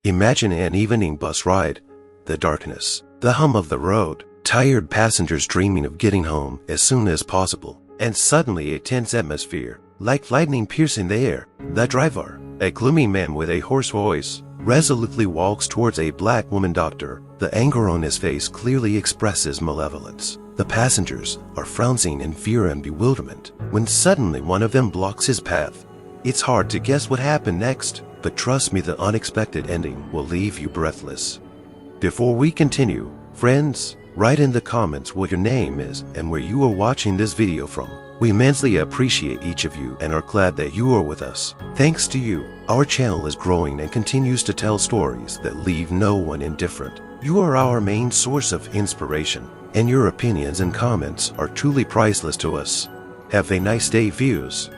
Imagine an evening bus ride. The darkness, the hum of the road, tired passengers dreaming of getting home as soon as possible, and suddenly a tense atmosphere, like lightning piercing the air. The driver, a gloomy man with a hoarse voice, resolutely walks towards a black woman doctor. The anger on his face clearly expresses malevolence. The passengers are frowning in fear and bewilderment when suddenly one of them blocks his path. It's hard to guess what happened next, but trust me, the unexpected ending will leave you breathless. Before we continue, friends, write in the comments what your name is and where you are watching this video from. We immensely appreciate each of you and are glad that you are with us. Thanks to you, our channel is growing and continues to tell stories that leave no one indifferent. You are our main source of inspiration, and your opinions and comments are truly priceless to us. Have a nice day, viewers.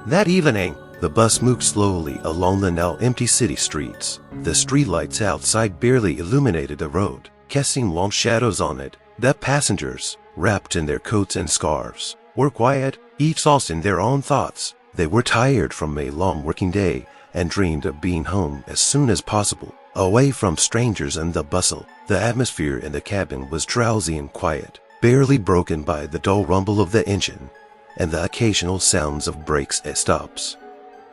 That evening, the bus moved slowly along the now empty city streets. The streetlights outside barely illuminated the road, casting long shadows on it. The passengers, wrapped in their coats and scarves, were quiet, each lost in their own thoughts. They were tired from a long working day and dreamed of being home as soon as possible, away from strangers and the bustle. The atmosphere in the cabin was drowsy and quiet, barely broken by the dull rumble of the engine and the occasional sounds of brakes and stops.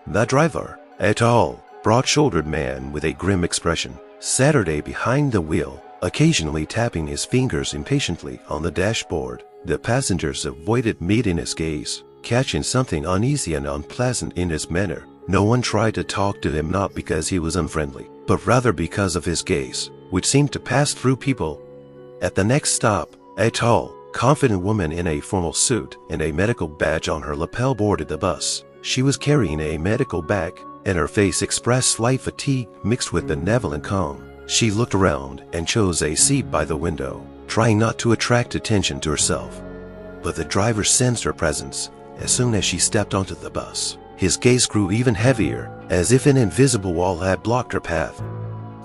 The driver, a tall, broad-shouldered man with a grim expression, sat behind the wheel, occasionally tapping his fingers impatiently on the dashboard. The passengers avoided meeting his gaze, catching something uneasy and unpleasant in his manner. No one tried to talk to him, not because he was unfriendly, but rather because of his gaze, which seemed to pass through people. At the next stop, a tall, confident woman in a formal suit and a medical badge on her lapel boarded the bus. She was carrying a medical bag, and her face expressed slight fatigue mixed with benevolent calm. She looked around and chose a seat by the window, trying not to attract attention to herself. But the driver sensed her presence as soon as she stepped onto the bus. His gaze grew even heavier, as if an invisible wall had blocked her path.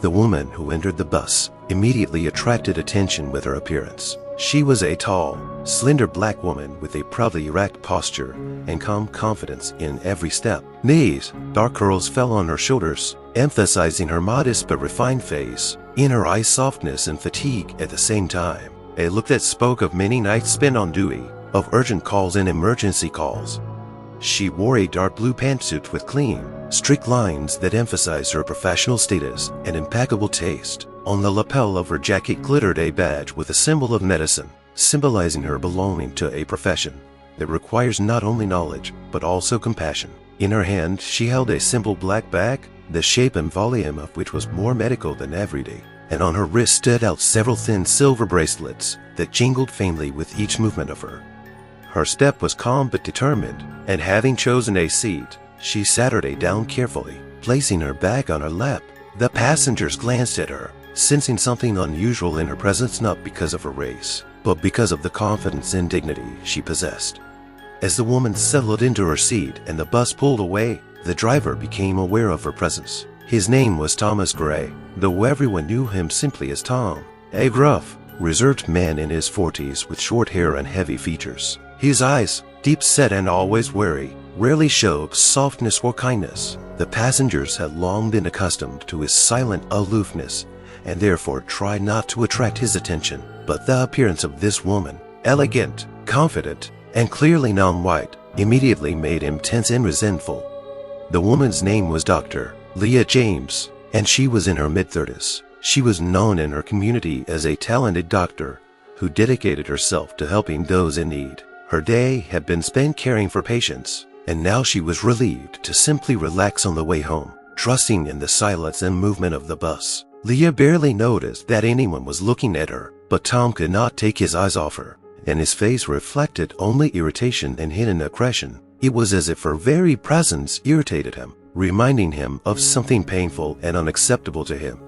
The woman who entered the bus immediately attracted attention with her appearance. She was a tall, slender black woman with a proudly erect posture and calm confidence in every step. These dark curls fell on her shoulders, emphasizing her modest but refined face. In her eyes, softness and fatigue at the same time. A look that spoke of many nights spent on duty, of urgent calls and emergency calls. She wore a dark blue pantsuit with clean, strict lines that emphasized her professional status and impeccable taste. On the lapel of her jacket glittered a badge with a symbol of medicine, symbolizing her belonging to a profession that requires not only knowledge, but also compassion. In her hand, she held a simple black bag, the shape and volume of which was more medical than everyday, and on her wrist stood out several thin silver bracelets that jingled faintly with each movement of her. Her step was calm but determined, and having chosen a seat, she sat her down carefully, placing her bag on her lap. The passengers glanced at her, sensing something unusual in her presence, not because of her race, but because of the confidence and dignity she possessed. As the woman settled into her seat and the bus pulled away, the driver became aware of her presence. His name was Thomas Gray, though everyone knew him simply as Tom, a gruff, reserved man in his 40s with short hair and heavy features. His eyes, deep-set and always wary, rarely showed softness or kindness. The passengers had long been accustomed to his silent aloofness and therefore tried not to attract his attention. But the appearance of this woman, elegant, confident, and clearly non-white, immediately made him tense and resentful. The woman's name was Dr. Leah James, and she was in her mid-30s. She was known in her community as a talented doctor who dedicated herself to helping those in need. Her day had been spent caring for patients, and now she was relieved to simply relax on the way home, trusting in the silence and movement of the bus. Leah barely noticed that anyone was looking at her, but Tom could not take his eyes off her, and his face reflected only irritation and hidden aggression. It was as if her very presence irritated him, reminding him of something painful and unacceptable to him.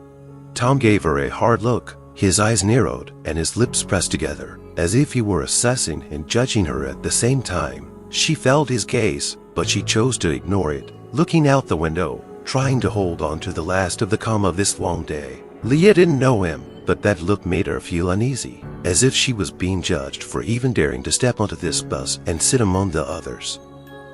Tom gave her a hard look. His eyes narrowed and his lips pressed together, as if he were assessing and judging her at the same time. She felt his gaze, but she chose to ignore it, looking out the window, trying to hold on to the last of the calm of this long day. Leah didn't know him, but that look made her feel uneasy, as if she was being judged for even daring to step onto this bus and sit among the others.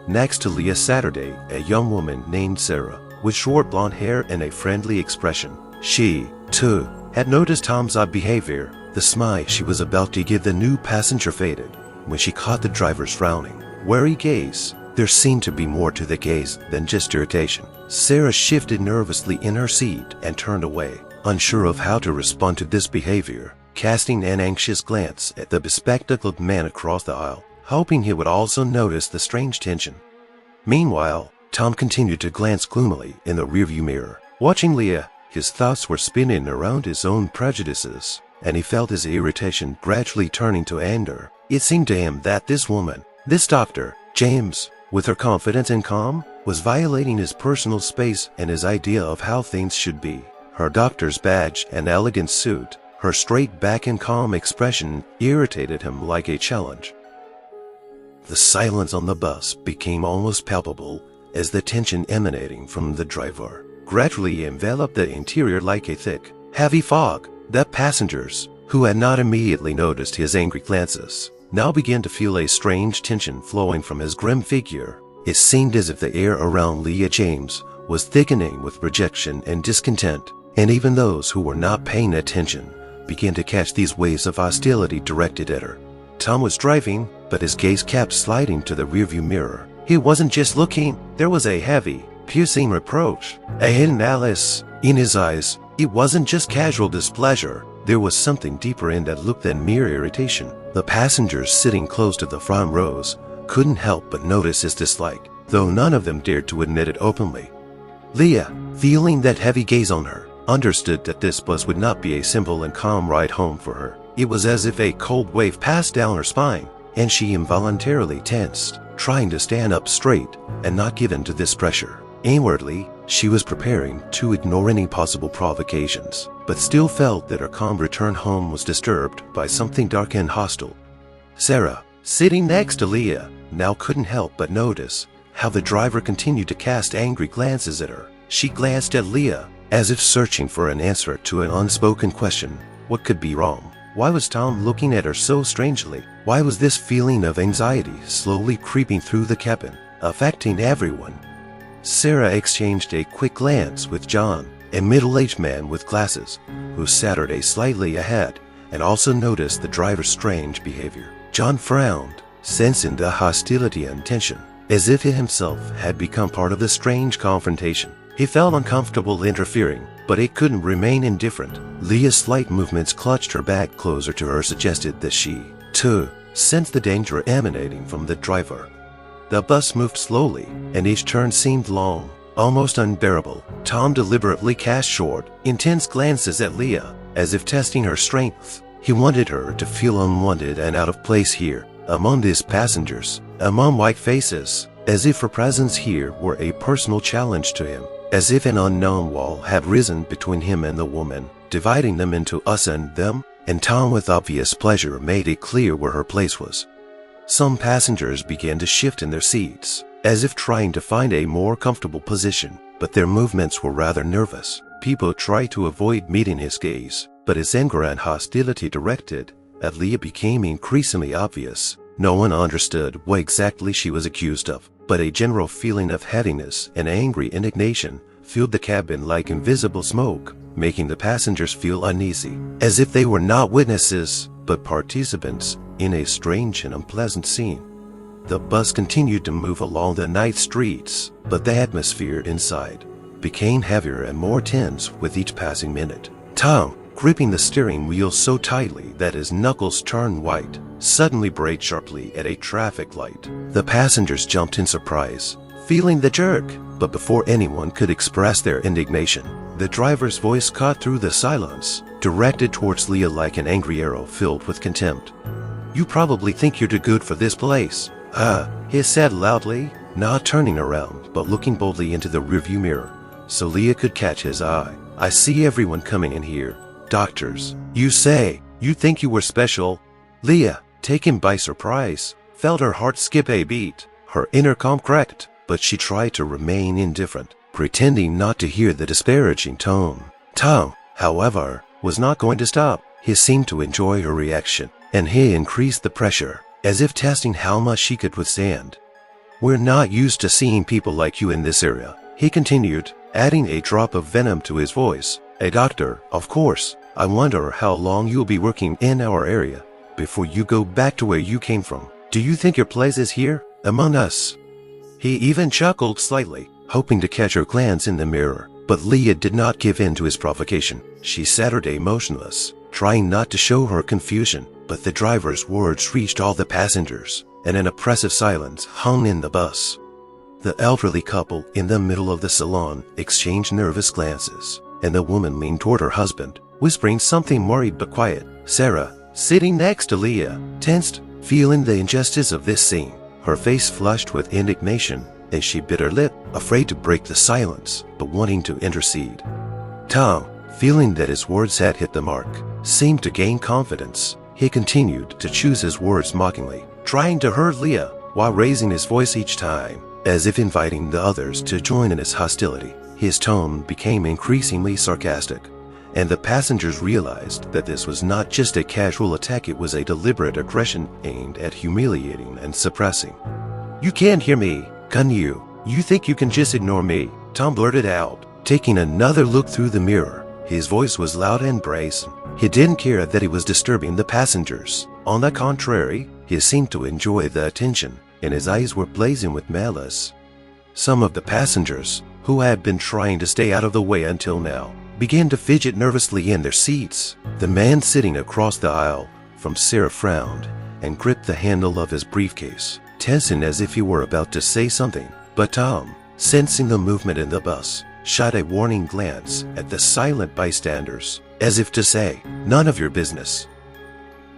Next to Leah sat a young woman named Sarah, with short blonde hair and a friendly expression. She, too, had noticed Tom's odd behavior. The smile she was about to give the new passenger faded when she caught the driver's frowning, wary gaze. There seemed to be more to the gaze than just irritation. Sarah shifted nervously in her seat and turned away, unsure of how to respond to this behavior, casting an anxious glance at the bespectacled man across the aisle, hoping he would also notice the strange tension. Meanwhile, Tom continued to glance gloomily in the rearview mirror. Watching Leah, his thoughts were spinning around his own prejudices, and he felt his irritation gradually turning to anger. It seemed to him that this woman, this Dr. James, with her confidence and calm, was violating his personal space and his idea of how things should be. Her doctor's badge and elegant suit, her straight back and calm expression irritated him like a challenge. The silence on the bus became almost palpable as the tension emanating from the driver gradually enveloped the interior like a thick, heavy fog. The passengers, who had not immediately noticed his angry glances, now began to feel a strange tension flowing from his grim figure. It seemed as if the air around Leah James was thickening with rejection and discontent, and even those who were not paying attention began to catch these waves of hostility directed at her. Tom was driving, but his gaze kept sliding to the rearview mirror. He wasn't just looking, there was a heavy, piercing reproach, a hidden malice in his eyes. It wasn't just casual displeasure, there was something deeper in that look than mere irritation. The passengers sitting close to the front rows couldn't help but notice his dislike, though none of them dared to admit it openly. Leah, feeling that heavy gaze on her, understood that this bus would not be a simple and calm ride home for her. It was as if a cold wave passed down her spine, and she involuntarily tensed, trying to stand up straight and not give in to this pressure. Inwardly, she was preparing to ignore any possible provocations, but still felt that her calm return home was disturbed by something dark and hostile. Sarah, sitting next to Leah, now couldn't help but notice how the driver continued to cast angry glances at her. She glanced at Leah, as if searching for an answer to an unspoken question. What could be wrong? Why was Tom looking at her so strangely? Why was this feeling of anxiety slowly creeping through the cabin, affecting everyone? Sarah exchanged a quick glance with John, a middle-aged man with glasses, who sat her slightly ahead, and also noticed the driver's strange behavior. John frowned, sensing the hostility and tension, as if he himself had become part of the strange confrontation. He felt uncomfortable interfering, but he couldn't remain indifferent. Leah's slight movements clutched her bag closer to her suggested that she, too, sensed the danger emanating from the driver. The bus moved slowly, and each turn seemed long, almost unbearable. Tom deliberately cast short, intense glances at Leah, as if testing her strength. He wanted her to feel unwanted and out of place here, among these passengers, among white faces, as if her presence here were a personal challenge to him, as if an unknown wall had risen between him and the woman, dividing them into us and them, and Tom with obvious pleasure made it clear where her place was. Some passengers began to shift in their seats, as if trying to find a more comfortable position, but their movements were rather nervous. People tried to avoid meeting his gaze, but his anger and hostility directed at Leah became increasingly obvious. No one understood what exactly she was accused of, but a general feeling of heaviness and angry indignation filled the cabin like invisible smoke, making the passengers feel uneasy, as if they were not witnesses, but participants in a strange and unpleasant scene. The bus continued to move along the night streets, but the atmosphere inside became heavier and more tense with each passing minute. Tom, gripping the steering wheel so tightly that his knuckles turned white, suddenly braked sharply at a traffic light. The passengers jumped in surprise, feeling the jerk, but before anyone could express their indignation, the driver's voice cut through the silence, directed towards Leah like an angry arrow filled with contempt. "You probably think you're too good for this place." He said loudly, not turning around, but looking boldly into the rearview mirror, so Leah could catch his eye. "I see everyone coming in here. Doctors, you say, you think you were special?" Leah, taken by surprise, felt her heart skip a beat. Her inner calm cracked, but she tried to remain indifferent, pretending not to hear the disparaging tone. Tom, however, was not going to stop. He seemed to enjoy her reaction, and he increased the pressure, as if testing how much she could withstand. "We're not used to seeing people like you in this area," he continued, adding a drop of venom to his voice. "A doctor, of course. I wonder how long you'll be working in our area before you go back to where you came from. Do you think your place is here, among us?" He even chuckled slightly, hoping to catch her glance in the mirror. But Leah did not give in to his provocation. She sat there motionless, trying not to show her confusion. But the driver's words reached all the passengers, and an oppressive silence hung in the bus. The elderly couple in the middle of the salon exchanged nervous glances, and the woman leaned toward her husband, whispering something worried but quiet. Sarah, sitting next to Leah, tensed, feeling the injustice of this scene. Her face flushed with indignation as she bit her lip, afraid to break the silence, but wanting to intercede. Tom, feeling that his words had hit the mark, seemed to gain confidence. He continued to choose his words mockingly, trying to hurt Leah while raising his voice each time, as if inviting the others to join in his hostility. His tone became increasingly sarcastic, and the passengers realized that this was not just a casual attack, it was a deliberate aggression aimed at humiliating and suppressing. "You can't hear me, can you? You think you can just ignore me?" Tom blurted out, taking another look through the mirror. His voice was loud and brazen. He didn't care that he was disturbing the passengers. On the contrary, he seemed to enjoy the attention, and his eyes were blazing with malice. Some of the passengers, who had been trying to stay out of the way until now, began to fidget nervously in their seats. The man sitting across the aisle from Sarah frowned and gripped the handle of his briefcase, tensing as if he were about to say something. But Tom, sensing the movement in the bus, shot a warning glance at the silent bystanders, as if to say, "None of your business."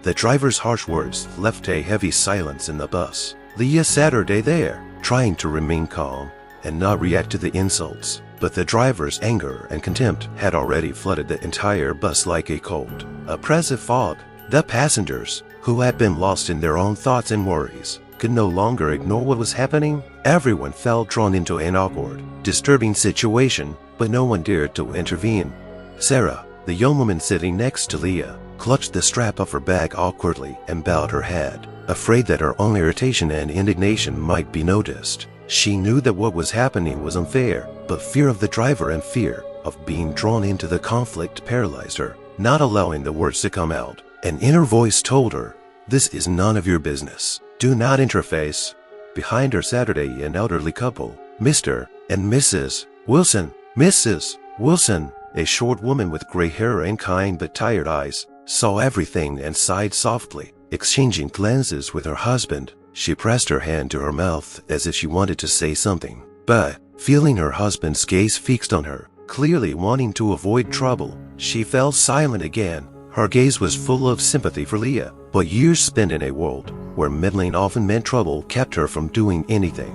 The driver's harsh words left a heavy silence in the bus. Leah sat there, trying to remain calm and not react to the insults. But the driver's anger and contempt had already flooded the entire bus like a cold, oppressive fog. The passengers, who had been lost in their own thoughts and worries, could no longer ignore what was happening. Everyone felt drawn into an awkward, disturbing situation, but no one dared to intervene. Sarah, the young woman sitting next to Leah, clutched the strap of her bag awkwardly and bowed her head, afraid that her own irritation and indignation might be noticed. She knew that what was happening was unfair, but fear of the driver and fear of being drawn into the conflict paralyzed her, not allowing the words to come out. An inner voice told her, "This is none of your business. Do not interface." Behind her sat an elderly couple, Mr. and Mrs. Wilson. Mrs. Wilson, a short woman with gray hair and kind but tired eyes, saw everything and sighed softly. Exchanging glances with her husband, she pressed her hand to her mouth as if she wanted to say something. But, feeling her husband's gaze fixed on her, clearly wanting to avoid trouble, she fell silent again. Her gaze was full of sympathy for Leah, but years spent in a world where meddling often meant trouble kept her from doing anything.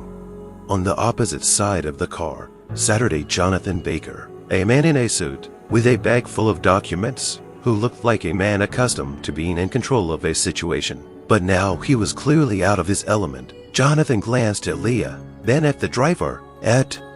On the opposite side of the car sat Jonathan Baker, a man in a suit, with a bag full of documents, who looked like a man accustomed to being in control of a situation. But now he was clearly out of his element. Jonathan glanced at Leah, then at the driver,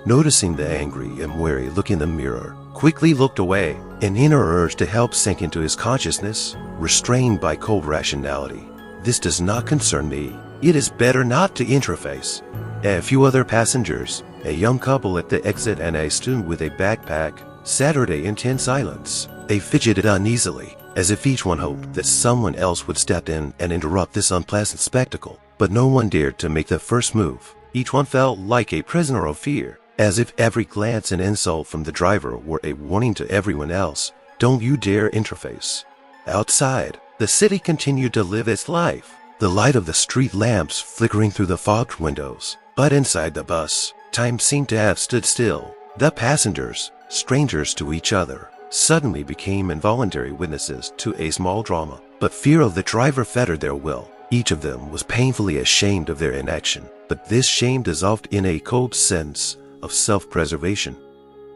noticing the angry and wary look in the mirror, quickly looked away. An inner urge to help sank into his consciousness, restrained by cold rationality. "This does not concern me. It is better not to interface." A few other passengers, a young couple at the exit and a student with a backpack, sat in tense silence. They fidgeted uneasily, as if each one hoped that someone else would step in and interrupt this unpleasant spectacle. But no one dared to make the first move. Each one felt like a prisoner of fear, as if every glance and insult from the driver were a warning to everyone else. "Don't you dare interface." Outside, the city continued to live its life, the light of the street lamps flickering through the fogged windows. But inside the bus, time seemed to have stood still. The passengers, strangers to each other, suddenly became involuntary witnesses to a small drama. But fear of the driver fettered their will. Each of them was painfully ashamed of their inaction, but this shame dissolved in a cold sense of self-preservation.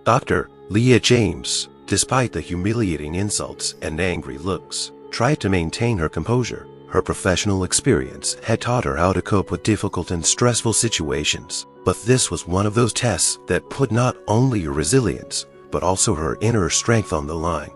Dr. Leah James, despite the humiliating insults and angry looks, tried to maintain her composure. Her professional experience had taught her how to cope with difficult and stressful situations, but this was one of those tests that put not only her resilience, but also her inner strength on the line.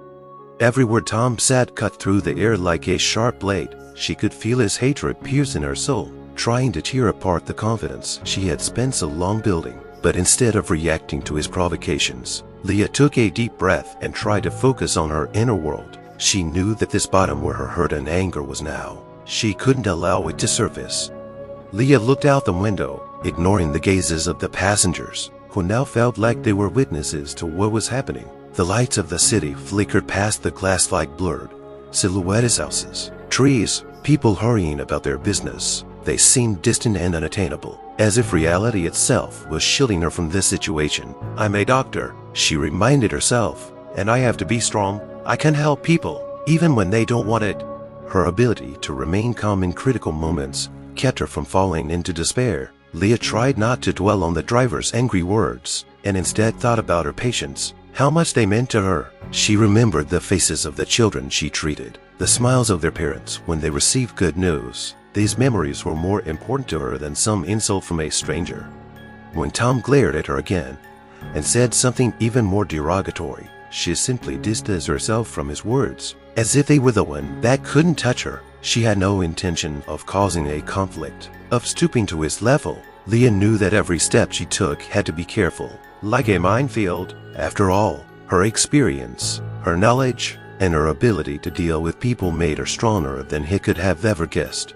Every word Tom said cut through the air like a sharp blade. She could feel his hatred pierce in her soul, trying to tear apart the confidence she had spent so long building. But instead of reacting to his provocations, Leah took a deep breath and tried to focus on her inner world. She knew that this bottom where her hurt and anger was now. She couldn't allow it to surface. Leah looked out the window, ignoring the gazes of the passengers, who now felt like they were witnesses to what was happening. The lights of the city flickered past the glass like blurred silhouettes, houses, trees, people hurrying about their business. They seemed distant and unattainable, as if reality itself was shielding her from this situation. "I'm a doctor," she reminded herself, "and I have to be strong. I can help people, even when they don't want it." Her ability to remain calm in critical moments kept her from falling into despair. Leah tried not to dwell on the driver's angry words, and instead thought about her patients, how much they meant to her. She remembered the faces of the children she treated, the smiles of their parents when they received good news. These memories were more important to her than some insult from a stranger. When Tom glared at her again and said something even more derogatory, she simply distanced herself from his words, as if they were the one that couldn't touch her. She had no intention of causing a conflict, of stooping to his level. Leah knew that every step she took had to be careful, like a minefield. After all, her experience, her knowledge, and her ability to deal with people made her stronger than he could have ever guessed.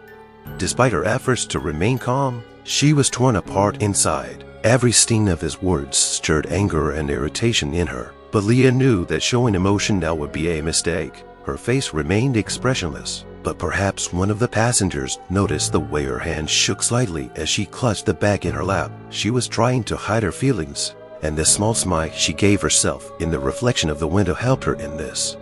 Despite her efforts to remain calm, she was torn apart inside. Every sting of his words stirred anger and irritation in her, but Leah knew that showing emotion now would be a mistake. Her face remained expressionless, but perhaps one of the passengers noticed the way her hand shook slightly as she clutched the bag in her lap. She was trying to hide her feelings, and the small smile she gave herself in the reflection of the window helped her in this.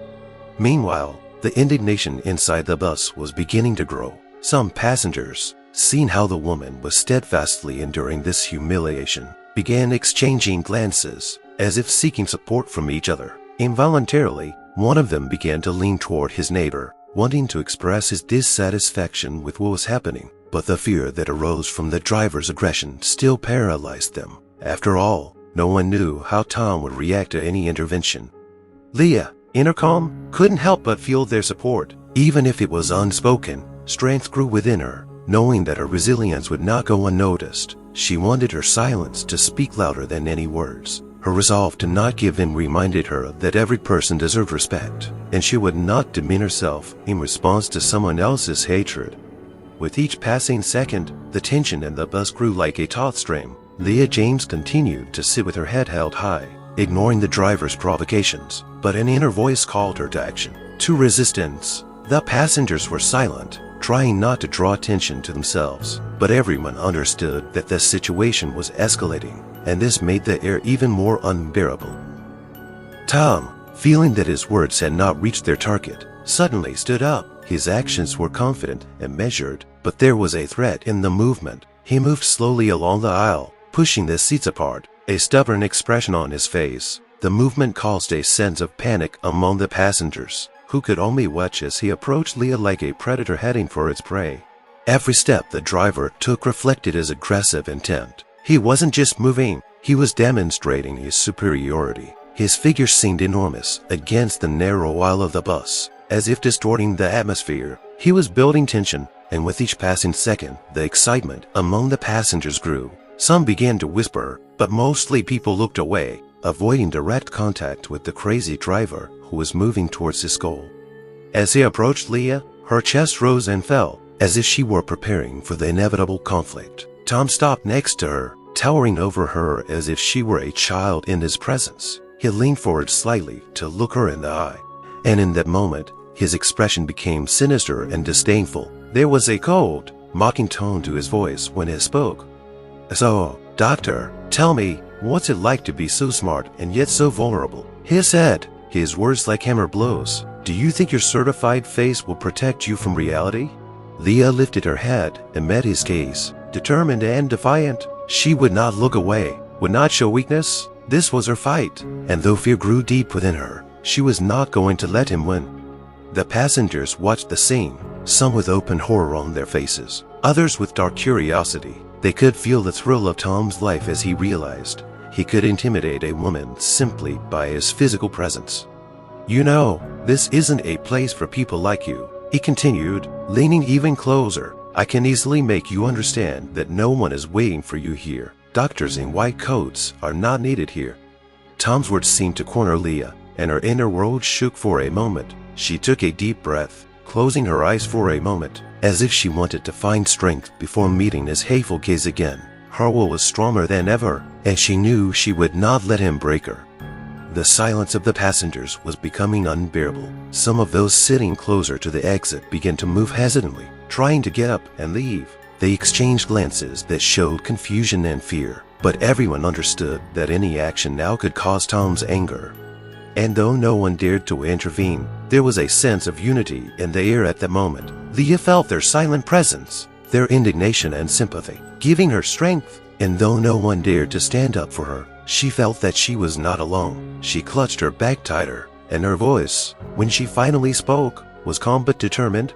Meanwhile, the indignation inside the bus was beginning to grow. Some passengers, seeing how the woman was steadfastly enduring this humiliation, began exchanging glances, as if seeking support from each other. Involuntarily, one of them began to lean toward his neighbor, wanting to express his dissatisfaction with what was happening, but the fear that arose from the driver's aggression still paralyzed them. After all, no one knew how Tom would react to any intervention. Leah, in her calm, couldn't help but feel their support. Even if it was unspoken, strength grew within her, knowing that her resilience would not go unnoticed. She wanted her silence to speak louder than any words. Her resolve to not give in reminded her that every person deserved respect, and she would not demean herself in response to someone else's hatred. With each passing second, the tension in the bus grew like a taut stream. Leah James continued to sit with her head held high, ignoring the driver's provocations, but an inner voice called her to action, to resistance. The passengers were silent, trying not to draw attention to themselves, but everyone understood that the situation was escalating, and this made the air even more unbearable. Tom, feeling that his words had not reached their target, suddenly stood up. His actions were confident and measured, but there was a threat in the movement. He moved slowly along the aisle, pushing the seats apart, a stubborn expression on his face. The movement caused a sense of panic among the passengers, who could only watch as he approached Leah like a predator heading for its prey. Every step the driver took reflected his aggressive intent. He wasn't just moving, he was demonstrating his superiority. His figure seemed enormous against the narrow aisle of the bus, as if distorting the atmosphere. He was building tension, and with each passing second, the excitement among the passengers grew. Some began to whisper, but mostly people looked away, avoiding direct contact with the crazy driver who was moving towards his goal. As he approached Leah, her chest rose and fell, as if she were preparing for the inevitable conflict. Tom stopped next to her, towering over her as if she were a child in his presence. He leaned forward slightly to look her in the eye, and in that moment, his expression became sinister and disdainful. There was a cold, mocking tone to his voice when he spoke. "So, doctor, tell me, what's it like to be so smart and yet so vulnerable?" He said, his words like hammer blows. "Do you think your certified face will protect you from reality?" Leah lifted her head and met his gaze, determined and defiant. She would not look away, would not show weakness. This was her fight, and though fear grew deep within her, she was not going to let him win. The passengers watched the scene, some with open horror on their faces, others with dark curiosity. They could feel the thrill of Tom's life as he realized he could intimidate a woman simply by his physical presence. "You know, this isn't a place for people like you," he continued, leaning even closer. "I can easily make you understand that no one is waiting for you here. Doctors in white coats are not needed here." Tom's words seemed to corner Leah, and her inner world shook for a moment. She took a deep breath, closing her eyes for a moment, as if she wanted to find strength before meeting his hateful gaze again. Her will was stronger than ever, and she knew she would not let him break her. The silence of the passengers was becoming unbearable. Some of those sitting closer to the exit began to move hesitantly, trying to get up and leave. They exchanged glances that showed confusion and fear, but everyone understood that any action now could cause Tom's anger. And though no one dared to intervene, there was a sense of unity in the air at that moment. Leah felt their silent presence, their indignation and sympathy, giving her strength. And though no one dared to stand up for her, she felt that she was not alone. She clutched her bag tighter, and her voice, when she finally spoke, was calm but determined.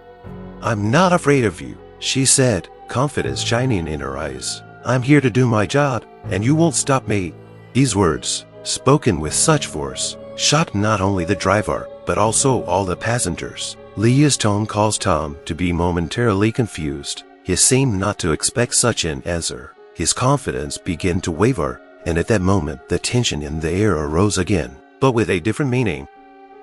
"I'm not afraid of you," she said, confidence shining in her eyes. "I'm here to do my job, and you won't stop me." These words, spoken with such force, shocked not only the driver, but also all the passengers. Leah's tone caused Tom to be momentarily confused. He seemed not to expect such an answer. His confidence began to waver, and at that moment the tension in the air arose again, but with a different meaning.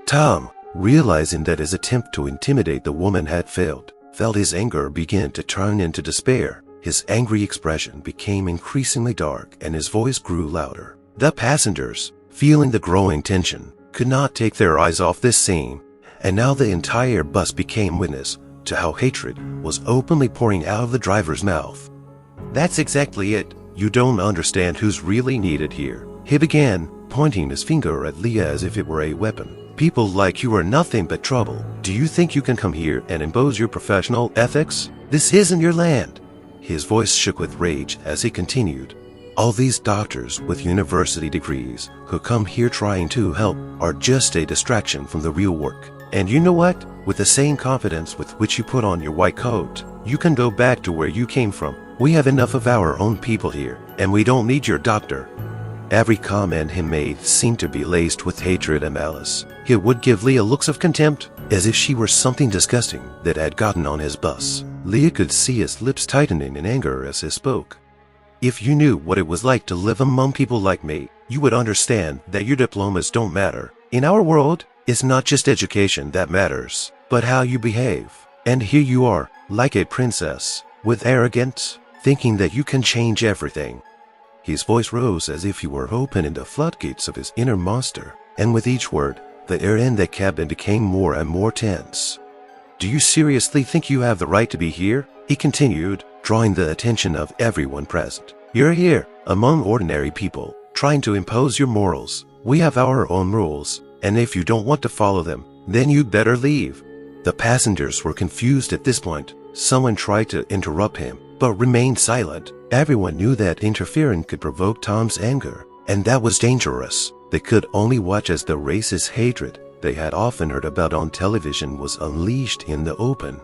Tom, realizing that his attempt to intimidate the woman had failed, felt his anger begin to turn into despair. His angry expression became increasingly dark, and his voice grew louder. The passengers, feeling the growing tension, could not take their eyes off this scene, and now the entire bus became witness to how hatred was openly pouring out of the driver's mouth. "That's exactly it. You don't understand who's really needed here," he began, pointing his finger at Leah as if it were a weapon. "People like you are nothing but trouble. Do you think you can come here and impose your professional ethics? This isn't your land." His voice shook with rage as he continued. "All these doctors with university degrees who come here trying to help are just a distraction from the real work. And you know what? With the same confidence with which you put on your white coat, you can go back to where you came from. We have enough of our own people here, and we don't need your doctor." Every comment he made seemed to be laced with hatred and malice. He would give Leah looks of contempt, as if she were something disgusting that had gotten on his bus. Leah could see his lips tightening in anger as he spoke. "If you knew what it was like to live among people like me, you would understand that your diplomas don't matter. In our world, it's not just education that matters, but how you behave. And here you are, like a princess, with arrogance, thinking that you can change everything." His voice rose as if he were opening the floodgates of his inner monster, and with each word, the air in the cabin became more and more tense. "Do you seriously think you have the right to be here?" he continued, drawing the attention of everyone present. "You're here, among ordinary people, trying to impose your morals. We have our own rules, and if you don't want to follow them, then you'd better leave." The passengers were confused at this point. Someone tried to interrupt him, but remained silent. Everyone knew that interfering could provoke Tom's anger, and that was dangerous. They could only watch as the racist hatred they had often heard about on television was unleashed in the open.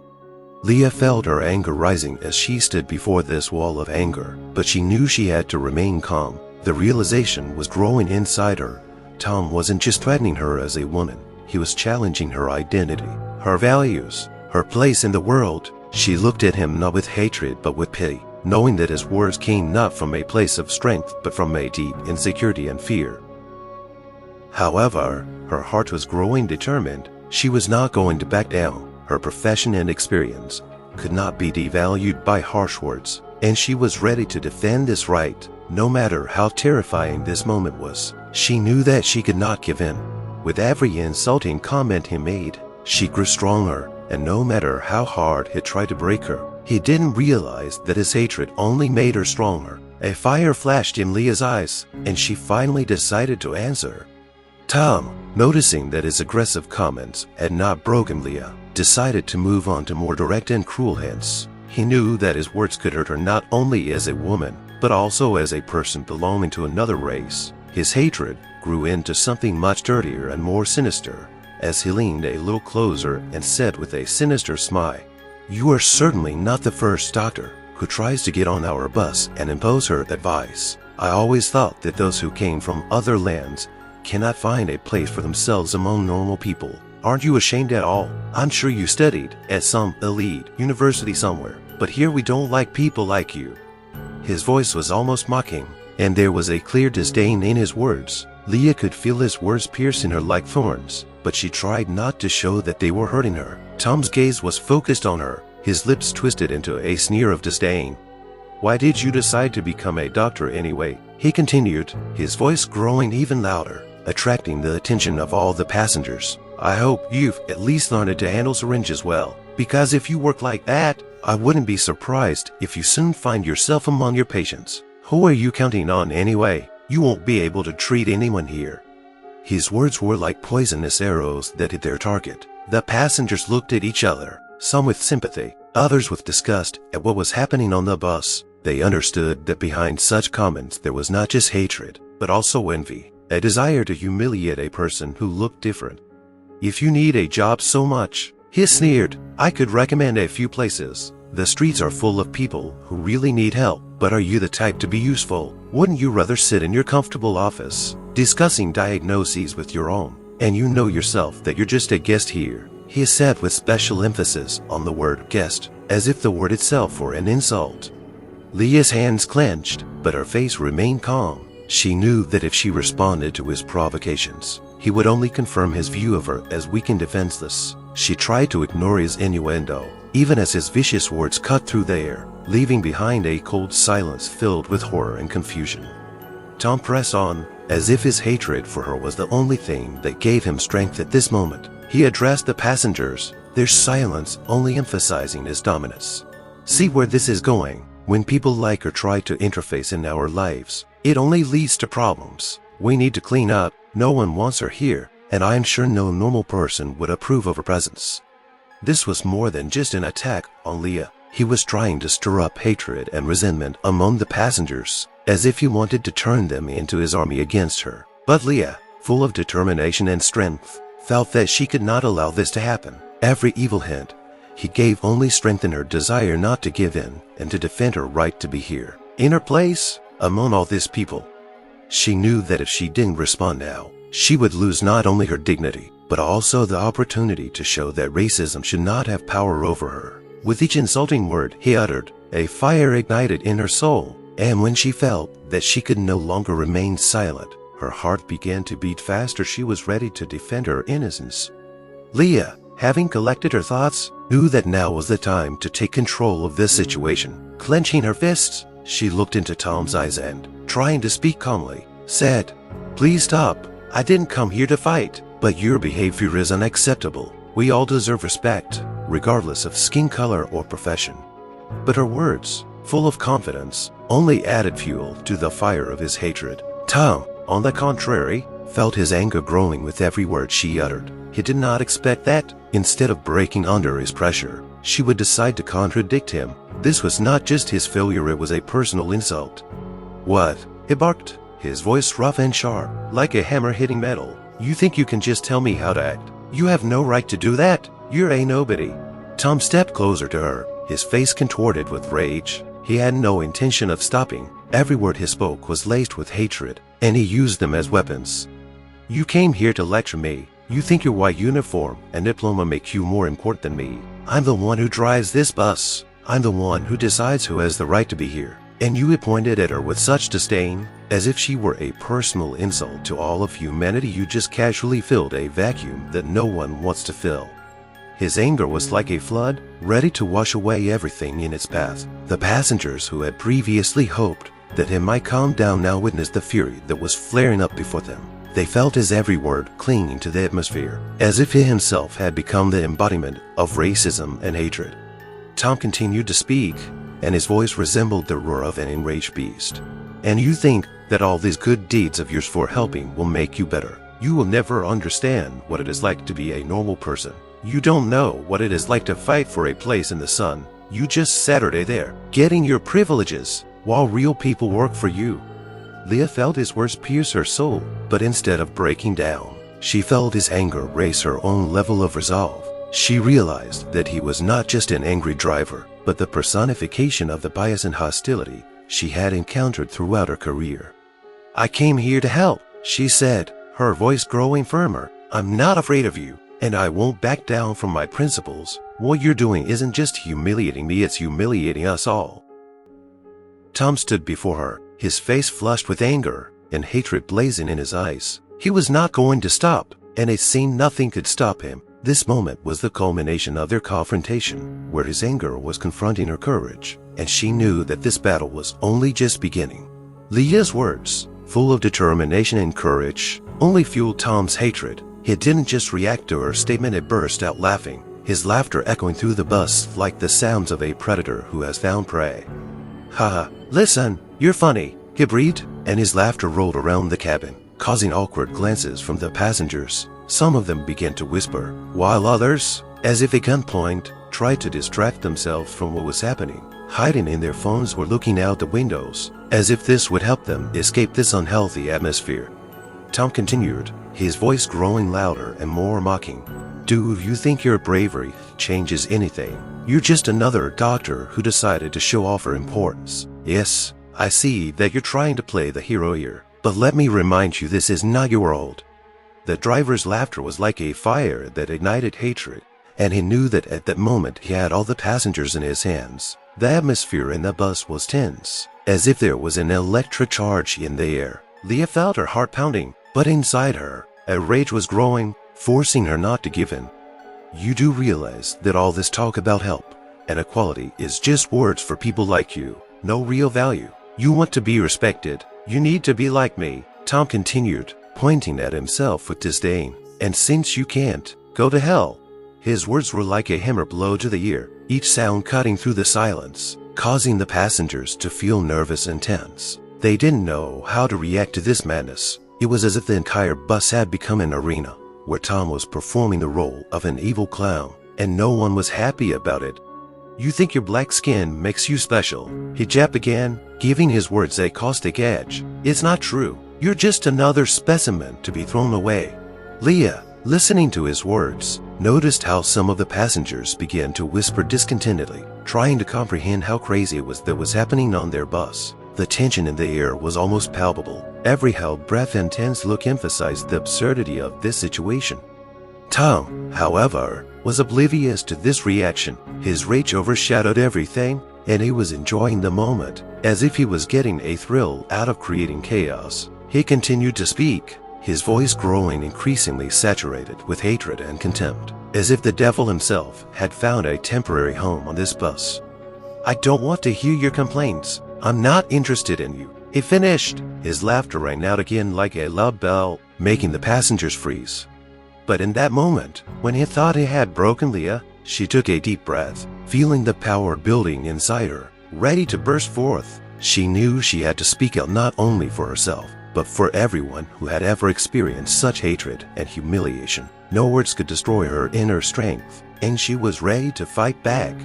Leah felt her anger rising as she stood before this wall of anger, but she knew she had to remain calm. The realization was growing inside her. Tom wasn't just threatening her as a woman. He was challenging her identity, her values, her place in the world. She looked at him not with hatred but with pity, knowing that his words came not from a place of strength but from a deep insecurity and fear. However, her heart was growing determined. She was not going to back down. Her profession and experience could not be devalued by harsh words, and she was ready to defend this right, no matter how terrifying this moment was. She knew that she could not give in. With every insulting comment he made, she grew stronger, and no matter how hard he tried to break her, he didn't realize that his hatred only made her stronger. A fire flashed in Leah's eyes, and she finally decided to answer. Tom, noticing that his aggressive comments had not broken Leah, decided to move on to more direct and cruel hints. He knew that his words could hurt her not only as a woman, but also as a person belonging to another race. His hatred grew into something much dirtier and more sinister, as he leaned a little closer and said with a sinister smile, "You are certainly not the first doctor who tries to get on our bus and impose her advice. I always thought that those who came from other lands cannot find a place for themselves among normal people. Aren't you ashamed at all? I'm sure you studied at some elite university somewhere, but here we don't like people like you." His voice was almost mocking, and there was a clear disdain in his words. Leah could feel his words piercing her like thorns, but she tried not to show that they were hurting her. Tom's gaze was focused on her, his lips twisted into a sneer of disdain. "Why did you decide to become a doctor anyway?" he continued, his voice growing even louder, attracting the attention of all the passengers. "I hope you've at least learned to handle syringes well, because if you work like that, I wouldn't be surprised if you soon find yourself among your patients. Who are you counting on anyway? You won't be able to treat anyone here." His words were like poisonous arrows that hit their target. The passengers looked at each other, some with sympathy, others with disgust at what was happening on the bus. They understood that behind such comments there was not just hatred, but also envy, a desire to humiliate a person who looked different. "If you need a job so much," he sneered, "I could recommend a few places. The streets are full of people who really need help. But are you the type to be useful? Wouldn't you rather sit in your comfortable office, discussing diagnoses with your own? And you know yourself that you're just a guest here." He said with special emphasis on the word guest, as if the word itself were an insult. Leah's hands clenched, but her face remained calm. She knew that if she responded to his provocations, he would only confirm his view of her as weak and defenseless. She tried to ignore his innuendo, even as his vicious words cut through the air, leaving behind a cold silence filled with horror and confusion. Tom pressed on, as if his hatred for her was the only thing that gave him strength at this moment. He addressed the passengers, their silence only emphasizing his dominance. "See where this is going. When people like her try to interface in our lives, it only leads to problems. We need to clean up. No one wants her here, and I am sure no normal person would approve of her presence." This was more than just an attack on Leah. He was trying to stir up hatred and resentment among the passengers, as if he wanted to turn them into his army against her. But Leah, full of determination and strength, felt that she could not allow this to happen. Every evil hint he gave only strengthened her desire not to give in and to defend her right to be here, in her place, among all these people. She knew that if she didn't respond now, she would lose not only her dignity, but also the opportunity to show that racism should not have power over her. With each insulting word he uttered, a fire ignited in her soul, and when she felt that she could no longer remain silent, her heart began to beat faster. She was ready to defend her innocence. Leah, having collected her thoughts, knew that now was the time to take control of this situation. Clenching her fists, she looked into Tom's eyes and, trying to speak calmly, said, "Please stop. I didn't come here to fight, but your behavior is unacceptable. We all deserve respect, regardless of skin color or profession." But her words, full of confidence, only added fuel to the fire of his hatred. Tom, on the contrary, felt his anger growing with every word she uttered. He did not expect that, instead of breaking under his pressure, she would decide to contradict him. This was not just his failure, it was a personal insult. "What?" he barked, his voice rough and sharp, like a hammer hitting metal. "You think you can just tell me how to act? You have no right to do that. You're a nobody." Tom stepped closer to her, his face contorted with rage. He had no intention of stopping. Every word he spoke was laced with hatred, and he used them as weapons. "You came here to lecture me. You think your white uniform and diploma make you more important than me. I'm the one who drives this bus. I'm the one who decides who has the right to be here. And you pointed at her with such disdain, as if she were a personal insult to all of humanity. You just casually filled a vacuum that no one wants to fill." His anger was like a flood, ready to wash away everything in its path. The passengers who had previously hoped that he might calm down now witnessed the fury that was flaring up before them. They felt his every word clinging to the atmosphere, as if he himself had become the embodiment of racism and hatred. Tom continued to speak, and his voice resembled the roar of an enraged beast. "And you think that all these good deeds of yours for helping will make you better. You will never understand what it is like to be a normal person. You don't know what it is like to fight for a place in the sun. You just Saturday there, getting your privileges, while real people work for you." Leah felt his words pierce her soul, but instead of breaking down, she felt his anger raise her own level of resolve. She realized that he was not just an angry driver, but the personification of the bias and hostility she had encountered throughout her career. "I came here to help," she said, her voice growing firmer. "I'm not afraid of you, and I won't back down from my principles. What you're doing isn't just humiliating me, it's humiliating us all." Tom stood before her, his face flushed with anger and hatred blazing in his eyes. He was not going to stop, and it seemed nothing could stop him. This moment was the culmination of their confrontation, where his anger was confronting her courage, and she knew that this battle was only just beginning. Leah's words, full of determination and courage, only fueled Tom's hatred. He didn't just react to her statement, he burst out laughing, his laughter echoing through the bus like the sounds of a predator who has found prey. "Haha, listen, you're funny," he breathed, and his laughter rolled around the cabin, causing awkward glances from the passengers. Some of them began to whisper, while others, as if at gunpoint, tried to distract themselves from what was happening, hiding in their phones or looking out the windows, as if this would help them escape this unhealthy atmosphere. Tom continued, his voice growing louder and more mocking. "Do you think your bravery changes anything? You're just another doctor who decided to show off her importance. Yes, I see that you're trying to play the hero here, but let me remind you this is not your world." The driver's laughter was like a fire that ignited hatred, and he knew that at that moment he had all the passengers in his hands. The atmosphere in the bus was tense, as if there was an electric charge in the air. Leah felt her heart pounding, but inside her, a rage was growing, forcing her not to give in. "You do realize that all this talk about help and equality is just words for people like you, no real value. You want to be respected. You need to be like me," Tom continued, pointing at himself with disdain. "And since you can't, go to hell." His words were like a hammer blow to the ear, each sound cutting through the silence, causing the passengers to feel nervous and tense. They didn't know how to react to this madness. It was as if the entire bus had become an arena, where Tom was performing the role of an evil clown, and no one was happy about it. "You think your black skin makes you special," he jabbed again, giving his words a caustic edge. "It's not true. You're just another specimen to be thrown away." Leah, listening to his words, noticed how some of the passengers began to whisper discontentedly, trying to comprehend how crazy it was that was happening on their bus. The tension in the air was almost palpable. Every held breath and tense look emphasized the absurdity of this situation. Tom, however, was oblivious to this reaction. His rage overshadowed everything, and he was enjoying the moment, as if he was getting a thrill out of creating chaos. He continued to speak, his voice growing increasingly saturated with hatred and contempt, as if the devil himself had found a temporary home on this bus. "I don't want to hear your complaints. I'm not interested in you." He finished. His laughter rang out again like a loud bell, making the passengers freeze. But in that moment, when he thought he had broken Leah, she took a deep breath, feeling the power building inside her, ready to burst forth. She knew she had to speak out not only for herself, but for everyone who had ever experienced such hatred and humiliation. No words could destroy her inner strength, and she was ready to fight back.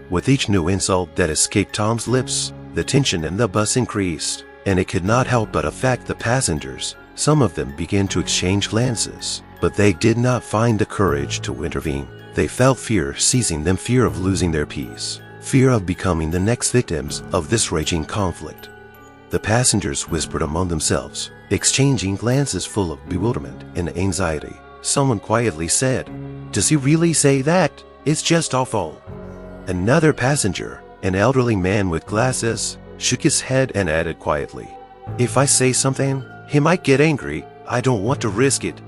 With each new insult that escaped Tom's lips, the tension in the bus increased, and it could not help but affect the passengers. Some of them began to exchange glances, but they did not find the courage to intervene. They felt fear seizing them, fear of losing their peace, fear of becoming the next victims of this raging conflict. The passengers whispered among themselves, exchanging glances full of bewilderment and anxiety. Someone quietly said, "Does he really say that? It's just awful." Another passenger, an elderly man with glasses, shook his head and added quietly, "If I say something, he might get angry. I don't want to risk it."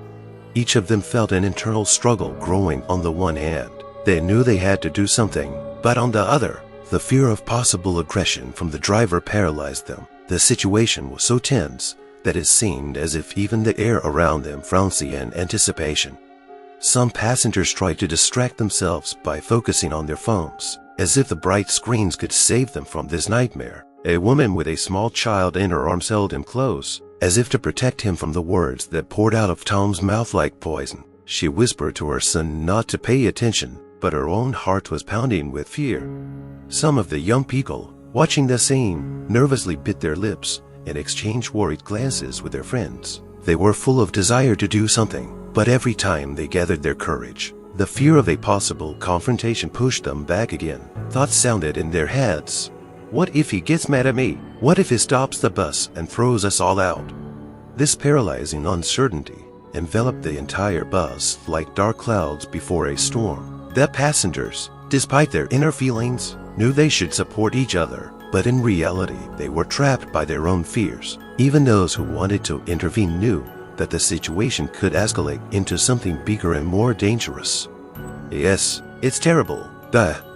Each of them felt an internal struggle growing. On the one hand, they knew they had to do something, but on the other, the fear of possible aggression from the driver paralyzed them. The situation was so tense that it seemed as if even the air around them frowned in anticipation. Some passengers tried to distract themselves by focusing on their phones, as if the bright screens could save them from this nightmare. A woman with a small child in her arms held him close, as if to protect him from the words that poured out of Tom's mouth like poison. She whispered to her son not to pay attention, but her own heart was pounding with fear. Some of the young people, watching the scene, nervously bit their lips and exchanged worried glances with their friends. They were full of desire to do something, but every time they gathered their courage, the fear of a possible confrontation pushed them back again. Thoughts sounded in their heads. What if he gets mad at me? What if he stops the bus and throws us all out? This paralyzing uncertainty enveloped the entire bus like dark clouds before a storm. The passengers, despite their inner feelings, knew they should support each other. but in reality they were trapped by their own fears. Even those who wanted to intervene knew that the situation could escalate into something bigger and more dangerous. "Yes, it's terrible,"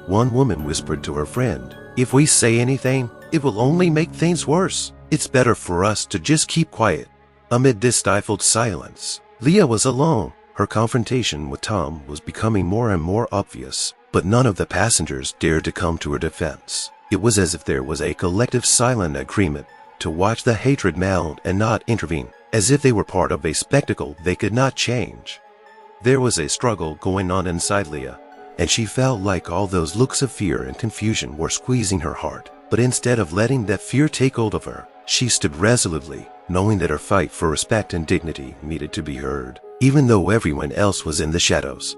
one woman whispered to her friend. "If we say anything, it will only make things worse. It's better for us to just keep quiet." Amid this stifled silence, Leah was alone. Her confrontation with Tom was becoming more and more obvious, but none of the passengers dared to come to her defense. It was as if there was a collective silent agreement to watch the hatred mount and not intervene, as if they were part of a spectacle they could not change. There was a struggle going on inside Leah, and she felt like all those looks of fear and confusion were squeezing her heart. But instead of letting that fear take hold of her, she stood resolutely, knowing that her fight for respect and dignity needed to be heard, even though everyone else was in the shadows.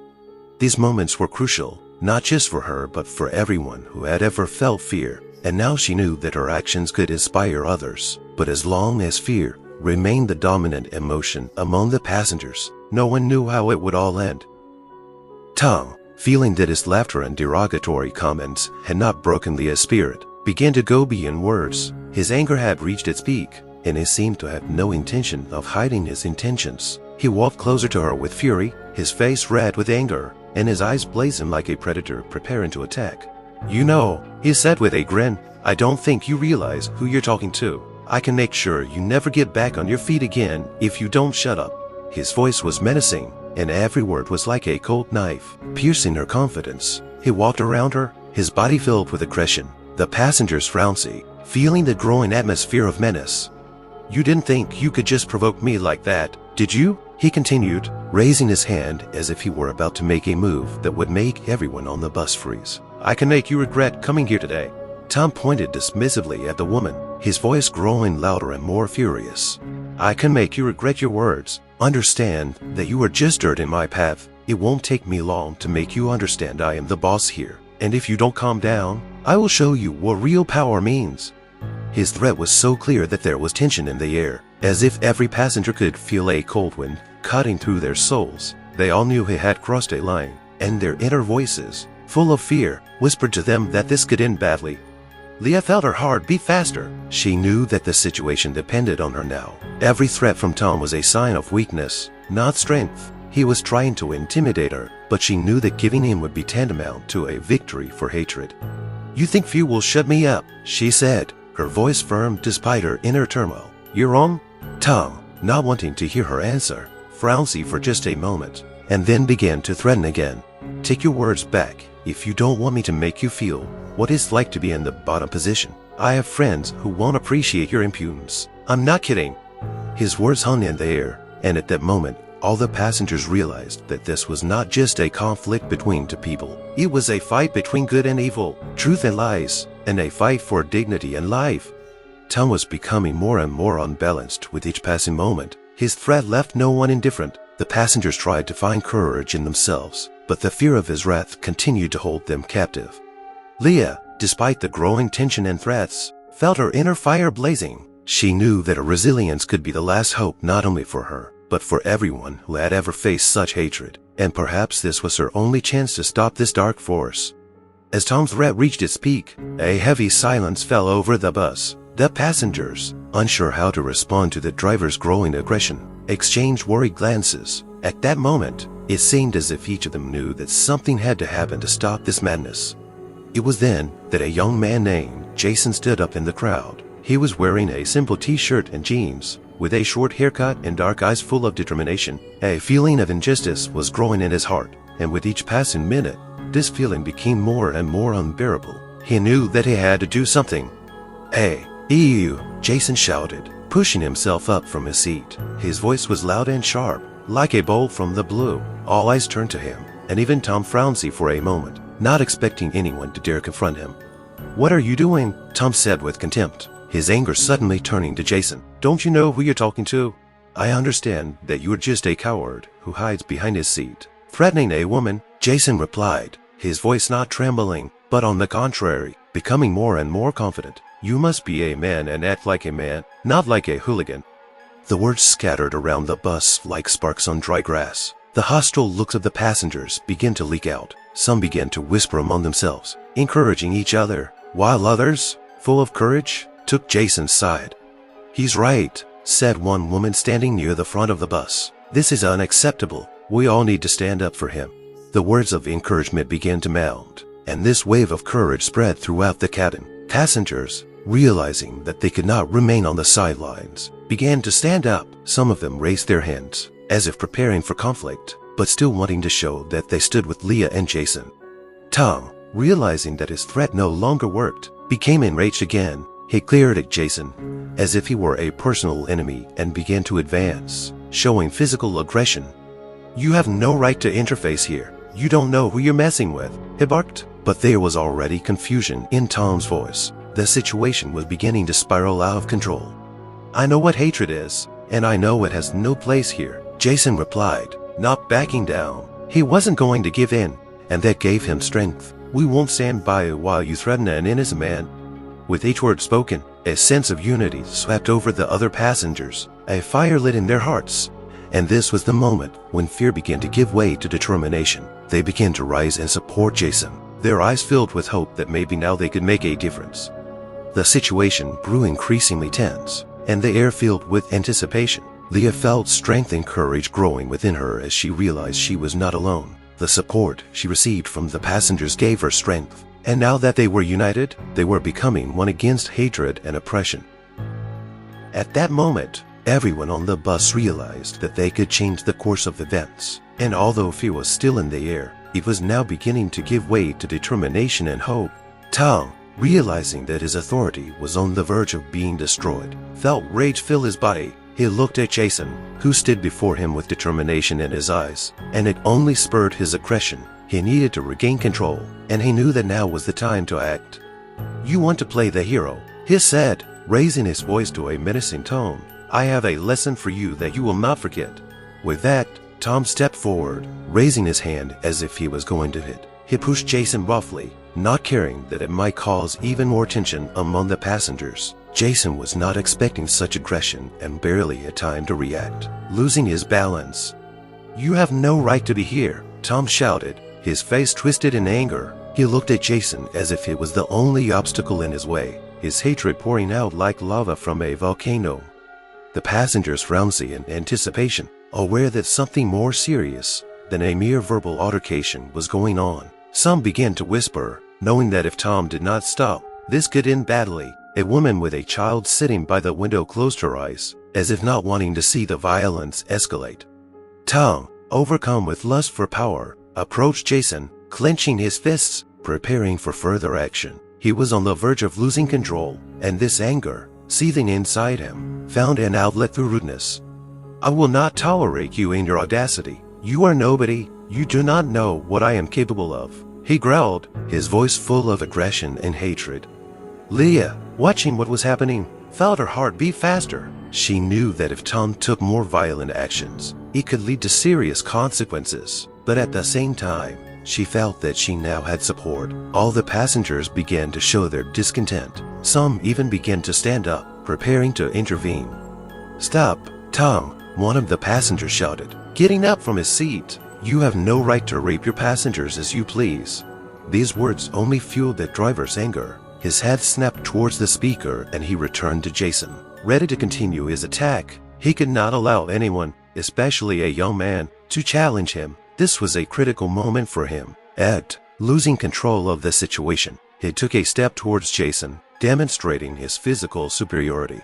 These moments were crucial, not just for her but for everyone who had ever felt fear, and now she knew that her actions could inspire others. But as long as fear remained the dominant emotion among the passengers, no one knew how it would all end. Tom, feeling that his laughter and derogatory comments had not broken Leah's spirit, began to go beyond words. His anger had reached its peak, and he seemed to have no intention of hiding his intentions. He walked closer to her with fury, his face red with anger, and his eyes blazing like a predator preparing to attack. "You know," he said with a grin, "I don't think you realize who you're talking to. I can make sure you never get back on your feet again if you don't shut up." His voice was menacing, and every word was like a cold knife, piercing her confidence. He walked around her, his body filled with aggression. The passengers frowned, feeling the growing atmosphere of menace. "You didn't think you could just provoke me like that, did you?" he continued, raising his hand as if he were about to make a move that would make everyone on the bus freeze. "I can make you regret coming here today." Tom pointed dismissively at the woman, his voice growing louder and more furious. "I can make you regret your words. Understand that you are just dirt in my path. It won't take me long to make you understand I am the boss here. And if you don't calm down, I will show you what real power means." His threat was so clear that there was tension in the air, as if every passenger could feel a cold wind cutting through their souls. They all knew he had crossed a line, and their inner voices, full of fear, whispered to them that this could end badly. Leah felt her heart beat faster. She knew that the situation depended on her now. Every threat from Tom was a sign of weakness, not strength. He was trying to intimidate her, but she knew that giving in would be tantamount to a victory for hatred. "You think few will shut me up," she said, her voice firm despite her inner turmoil. "You're wrong." Tom, not wanting to hear her answer, frowned for just a moment, and then began to threaten again. "Take your words back if you don't want me to make you feel what it's like to be in the bottom position. I have friends who won't appreciate your impudence." "I'm not kidding." His words hung in the air, and at that moment, all the passengers realized that this was not just a conflict between two people. It was a fight between good and evil, truth and lies, and a fight for dignity and life. Tom was becoming more and more unbalanced with each passing moment. His threat left no one indifferent. The passengers tried to find courage in themselves, but the fear of his wrath continued to hold them captive. Leah, despite the growing tension and threats, felt her inner fire blazing. She knew that her resilience could be the last hope not only for her, but for everyone who had ever faced such hatred, and perhaps this was her only chance to stop this dark force. As Tom's threat reached its peak, a heavy silence fell over the bus. The passengers, unsure how to respond to the driver's growing aggression, exchanged worried glances. At that moment, it seemed as if each of them knew that something had to happen to stop this madness. It was then that a young man named Jason stood up in the crowd. He was wearing a simple t-shirt and jeans, with a short haircut and dark eyes full of determination. A feeling of injustice was growing in his heart, and with each passing minute, this feeling became more and more unbearable. He knew that he had to do something. "Hey, you!" Jason shouted, pushing himself up from his seat. His voice was loud and sharp, like a bolt from the blue. All eyes turned to him, and even Tom frowned for a moment, not expecting anyone to dare confront him. "What are you doing?" Tom said with contempt, his anger suddenly turning to Jason. "Don't you know who you're talking to? I understand that you are just a coward who hides behind his seat, threatening a woman," Jason replied, his voice not trembling, but on the contrary, becoming more and more confident. "You must be a man and act like a man, not like a hooligan." The words scattered around the bus like sparks on dry grass. The hostile looks of the passengers began to leak out. Some began to whisper among themselves, encouraging each other, while others, full of courage, took Jason's side. "He's right," said one woman standing near the front of the bus. "This is unacceptable. We all need to stand up for him." The words of encouragement began to mount, and this wave of courage spread throughout the cabin. Passengers, realizing that they could not remain on the sidelines, began to stand up. Some of them raised their hands, as if preparing for conflict, but still wanting to show that they stood with Leah and Jason. Tom, realizing that his threat no longer worked, became enraged again. He glared at Jason, as if he were a personal enemy, and began to advance, showing physical aggression. "You have no right to interface here. You don't know who you're messing with," he barked. But there was already confusion in Tom's voice. The situation was beginning to spiral out of control. "I know what hatred is, and I know it has no place here," Jason replied, not backing down. He wasn't going to give in, and that gave him strength. "We won't stand by while you threaten an innocent man." With each word spoken, a sense of unity swept over the other passengers. A fire lit in their hearts, and this was the moment when fear began to give way to determination. They began to rise and support Jason, their eyes filled with hope that maybe now they could make a difference. The situation grew increasingly tense, and the air filled with anticipation. Leah felt strength and courage growing within her as she realized she was not alone. The support she received from the passengers gave her strength, and now that they were united, they were becoming one against hatred and oppression. At that moment, everyone on the bus realized that they could change the course of events, and although fear was still in the air, it was now beginning to give way to determination and hope. Tom, realizing that his authority was on the verge of being destroyed, felt rage fill his body. He looked at Jason, who stood before him with determination in his eyes, and it only spurred his aggression. He needed to regain control, and he knew that now was the time to act. "You want to play the hero," he said, raising his voice to a menacing tone. "I have a lesson for you that you will not forget." With that, Tom stepped forward, raising his hand as if he was going to hit. He pushed Jason roughly, not caring that it might cause even more tension among the passengers. Jason was not expecting such aggression and barely had time to react, losing his balance. "You have no right to be here," Tom shouted, his face twisted in anger. He looked at Jason as if it was the only obstacle in his way, his hatred pouring out like lava from a volcano. The passengers frowned in anticipation, aware that something more serious than a mere verbal altercation was going on. Some began to whisper, knowing that if Tom did not stop, this could end badly. A woman with a child sitting by the window closed her eyes, as if not wanting to see the violence escalate. Tom, overcome with lust for power, approached Jason, clenching his fists, preparing for further action. He was on the verge of losing control, and this anger, seething inside him, found an outlet through rudeness. "I will not tolerate you in your audacity. You are nobody. You do not know what I am capable of," he growled, his voice full of aggression and hatred. Leah, watching what was happening, felt her heart beat faster. She knew that if Tom took more violent actions, it could lead to serious consequences. But at the same time, she felt that she now had support. All the passengers began to show their discontent. Some even began to stand up, preparing to intervene. "Stop, Tom," one of the passengers shouted, getting up from his seat. "You have no right to rape your passengers as you please." These words only fueled the driver's anger. His head snapped towards the speaker and he returned to Jason, ready to continue his attack. He could not allow anyone, especially a young man, to challenge him. This was a critical moment for him. Losing control of the situation, he took a step towards Jason, demonstrating his physical superiority.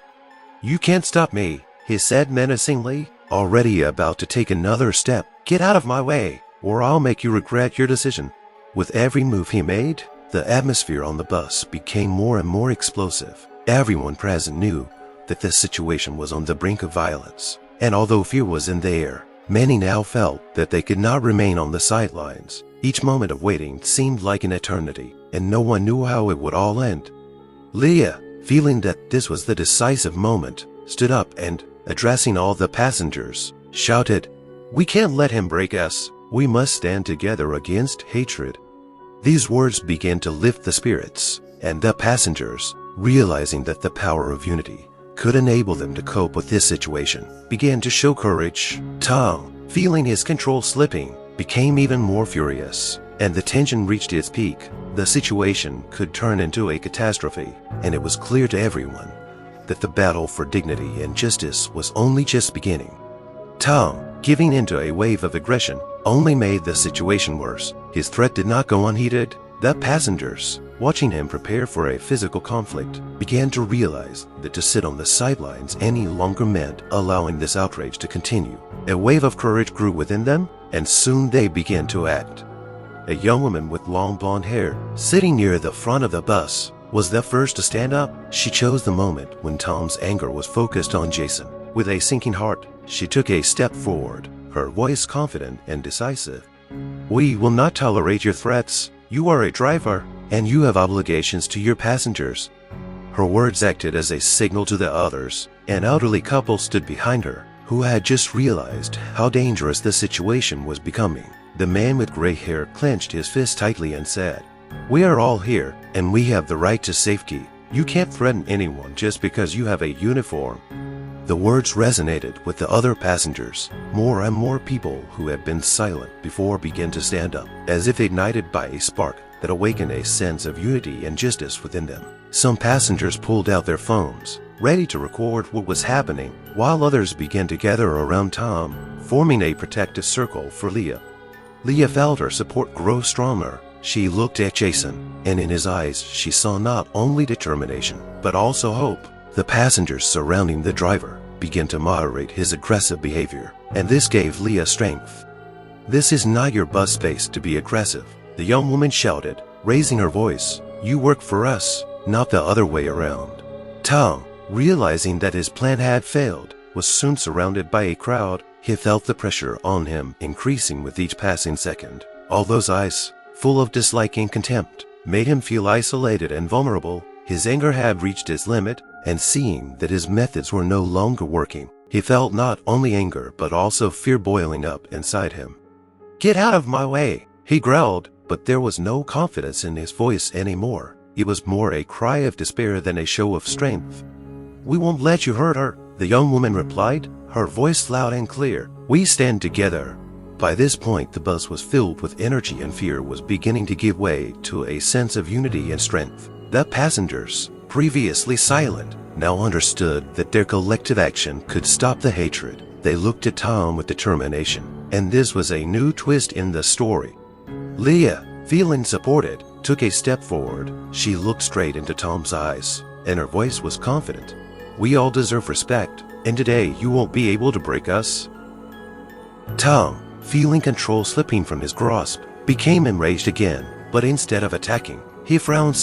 "You can't stop me," he said menacingly, already about to take another step. "Get out of my way, or I'll make you regret your decision." With every move he made, the atmosphere on the bus became more and more explosive. Everyone present knew that the situation was on the brink of violence, and although fear was in the air, many now felt that they could not remain on the sidelines. Each moment of waiting seemed like an eternity, and no one knew how it would all end. Leah, feeling that this was the decisive moment, stood up and, addressing all the passengers, shouted, "We can't let him break us. We must stand together against hatred." These words began to lift the spirits, and the passengers, realizing that the power of unity could enable them to cope with this situation, began to show courage. Tom, feeling his control slipping, became even more furious. and the tension reached its peak. The situation could turn into a catastrophe, and it was clear to everyone that the battle for dignity and justice was only just beginning. Tom, giving into a wave of aggression, only made the situation worse. His threat did not go unheeded. The passengers, watching him prepare for a physical conflict, began to realize that to sit on the sidelines any longer meant allowing this outrage to continue. A wave of courage grew within them, and soon they began to act. A young woman with long blonde hair, sitting near the front of the bus, was the first to stand up. She chose the moment when Tom's anger was focused on Jason. With a sinking heart, she took a step forward, her voice confident and decisive. "We will not tolerate your threats. You are a driver, and you have obligations to your passengers." Her words acted as a signal to the others. An elderly couple stood behind her, who had just realized how dangerous the situation was becoming. The man with gray hair clenched his fist tightly and said, "We are all here, and we have the right to safety. You can't threaten anyone just because you have a uniform." The words resonated with the other passengers. More and more people who had been silent before began to stand up, as if ignited by a spark that awakened a sense of unity and justice within them. Some passengers pulled out their phones, ready to record what was happening, while others began to gather around Tom, forming a protective circle for Leah. Leah felt her support grow stronger. She looked at Jason, and in his eyes she saw not only determination, but also hope. The passengers surrounding the driver began to moderate his aggressive behavior, and this gave Leah strength. "This is not your bus space to be aggressive," the young woman shouted, raising her voice. "You work for us, not the other way around." Tom, realizing that his plan had failed, was soon surrounded by a crowd. He felt the pressure on him increasing with each passing second. All those eyes, full of dislike and contempt, made him feel isolated and vulnerable. His anger had reached its limit, and seeing that his methods were no longer working, he felt not only anger but also fear boiling up inside him. "Get out of my way," he growled, but there was no confidence in his voice anymore. It was more a cry of despair than a show of strength. "We won't let you hurt her," the young woman replied, her voice loud and clear. "We stand together." By this point, the bus was filled with energy, and fear was beginning to give way to a sense of unity and strength. The passengers, previously silent, now understood that their collective action could stop the hatred. They looked at Tom with determination, and this was a new twist in the story. Leah, feeling supported, took a step forward. She looked straight into Tom's eyes, and her voice was confident. "We all deserve respect, and today you won't be able to break us." Tom, feeling control slipping from his grasp, became enraged again, but instead of attacking, he frowned,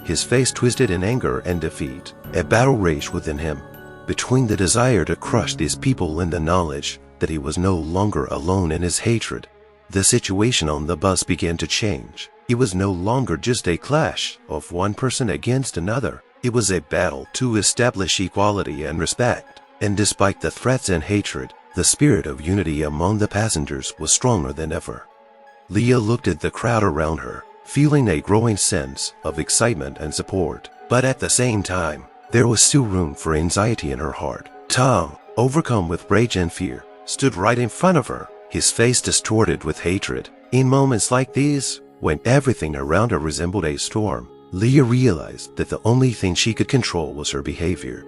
his face twisted in anger and defeat. A battle raged within him, between the desire to crush these people and the knowledge that he was no longer alone in his hatred. The situation on the bus began to change. It was no longer just a clash of one person against another. It was a battle to establish equality and respect. And despite the threats and hatred, the spirit of unity among the passengers was stronger than ever. Leah looked at the crowd around her, feeling a growing sense of excitement and support. But at the same time, there was still room for anxiety in her heart. Tom, overcome with rage and fear, stood right in front of her, his face distorted with hatred. In moments like these, when everything around her resembled a storm, Leah realized that the only thing she could control was her behavior.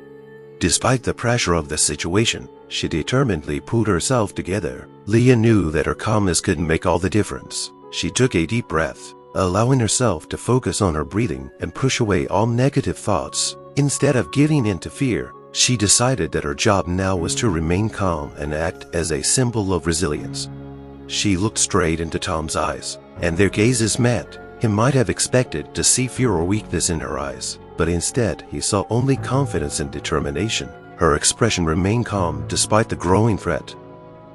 Despite the pressure of the situation, she determinedly pulled herself together. Leah knew that her calmness could make all the difference. She took a deep breath, allowing herself to focus on her breathing and push away all negative thoughts. Instead of giving in to fear, she decided that her job now was to remain calm and act as a symbol of resilience. She looked straight into Tom's eyes, and their gazes met. He might have expected to see fear or weakness in her eyes, but instead he saw only confidence and determination. Her expression remained calm despite the growing threat.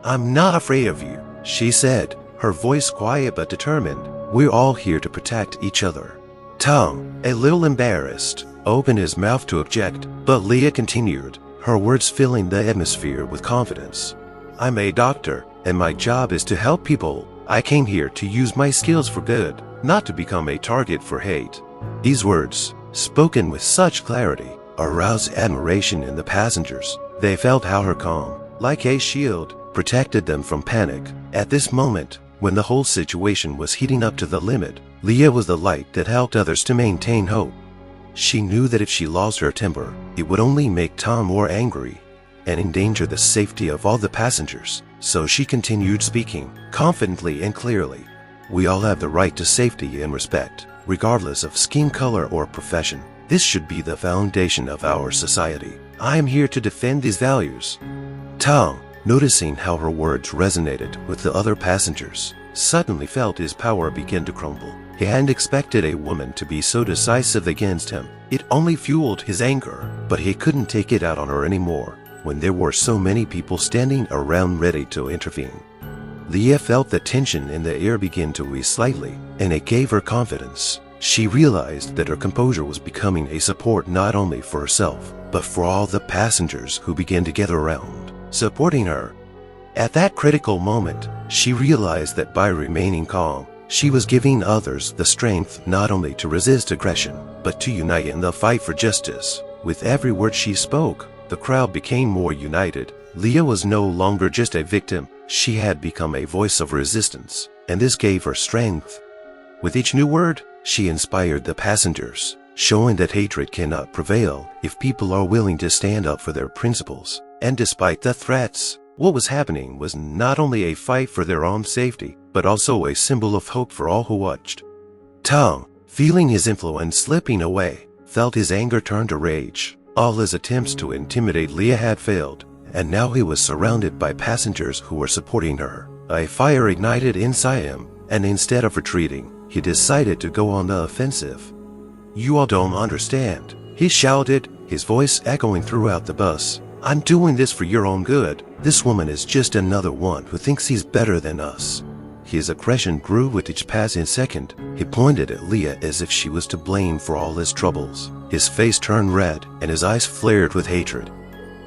"I'm not afraid of you," she said, her voice quiet but determined. "We're all here to protect each other." Tom, a little embarrassed, opened his mouth to object, but Leah continued, her words filling the atmosphere with confidence. "I'm a doctor, and my job is to help people. I came here to use my skills for good, not to become a target for hate." These words, spoken with such clarity, aroused admiration in the passengers. They felt how her calm, like a shield, protected them from panic. At this moment, When the whole situation was heating up to the limit, Leah was the light that helped others to maintain hope. She knew that if she lost her temper, it would only make Tom more angry and endanger the safety of all the passengers. So she continued speaking, confidently and clearly. We all have the right to safety and respect, regardless of skin color or profession. This should be the foundation of our society. I am here to defend these values. Tom, noticing how her words resonated with the other passengers, suddenly felt his power begin to crumble. He hadn't expected a woman to be so decisive against him. It only fueled his anger, but he couldn't take it out on her anymore when there were so many people standing around ready to intervene. Leah felt the tension in the air begin to ease slightly, and it gave her confidence. She realized that her composure was becoming a support not only for herself, but for all the passengers who began to gather around, supporting her. At that critical moment, she realized that by remaining calm, she was giving others the strength not only to resist aggression, but to unite in the fight for justice. With every word she spoke, the crowd became more united. Leah was no longer just a victim. She had become a voice of resistance, and this gave her strength. With each new word, she inspired the passengers, showing that hatred cannot prevail if people are willing to stand up for their principles. And despite the threats, what was happening was not only a fight for their own safety, but also a symbol of hope for all who watched. Tom, feeling his influence slipping away, felt his anger turn to rage. All his attempts to intimidate Leah had failed, and now he was surrounded by passengers who were supporting her. A fire ignited inside him, and instead of retreating, he decided to go on the offensive. "You all don't understand," he shouted, his voice echoing throughout the bus. "I'm doing this for your own good. This woman is just another one who thinks he's better than us." His aggression grew with each passing second. He pointed at Leah as if she was to blame for all his troubles. His face turned red and his eyes flared with hatred.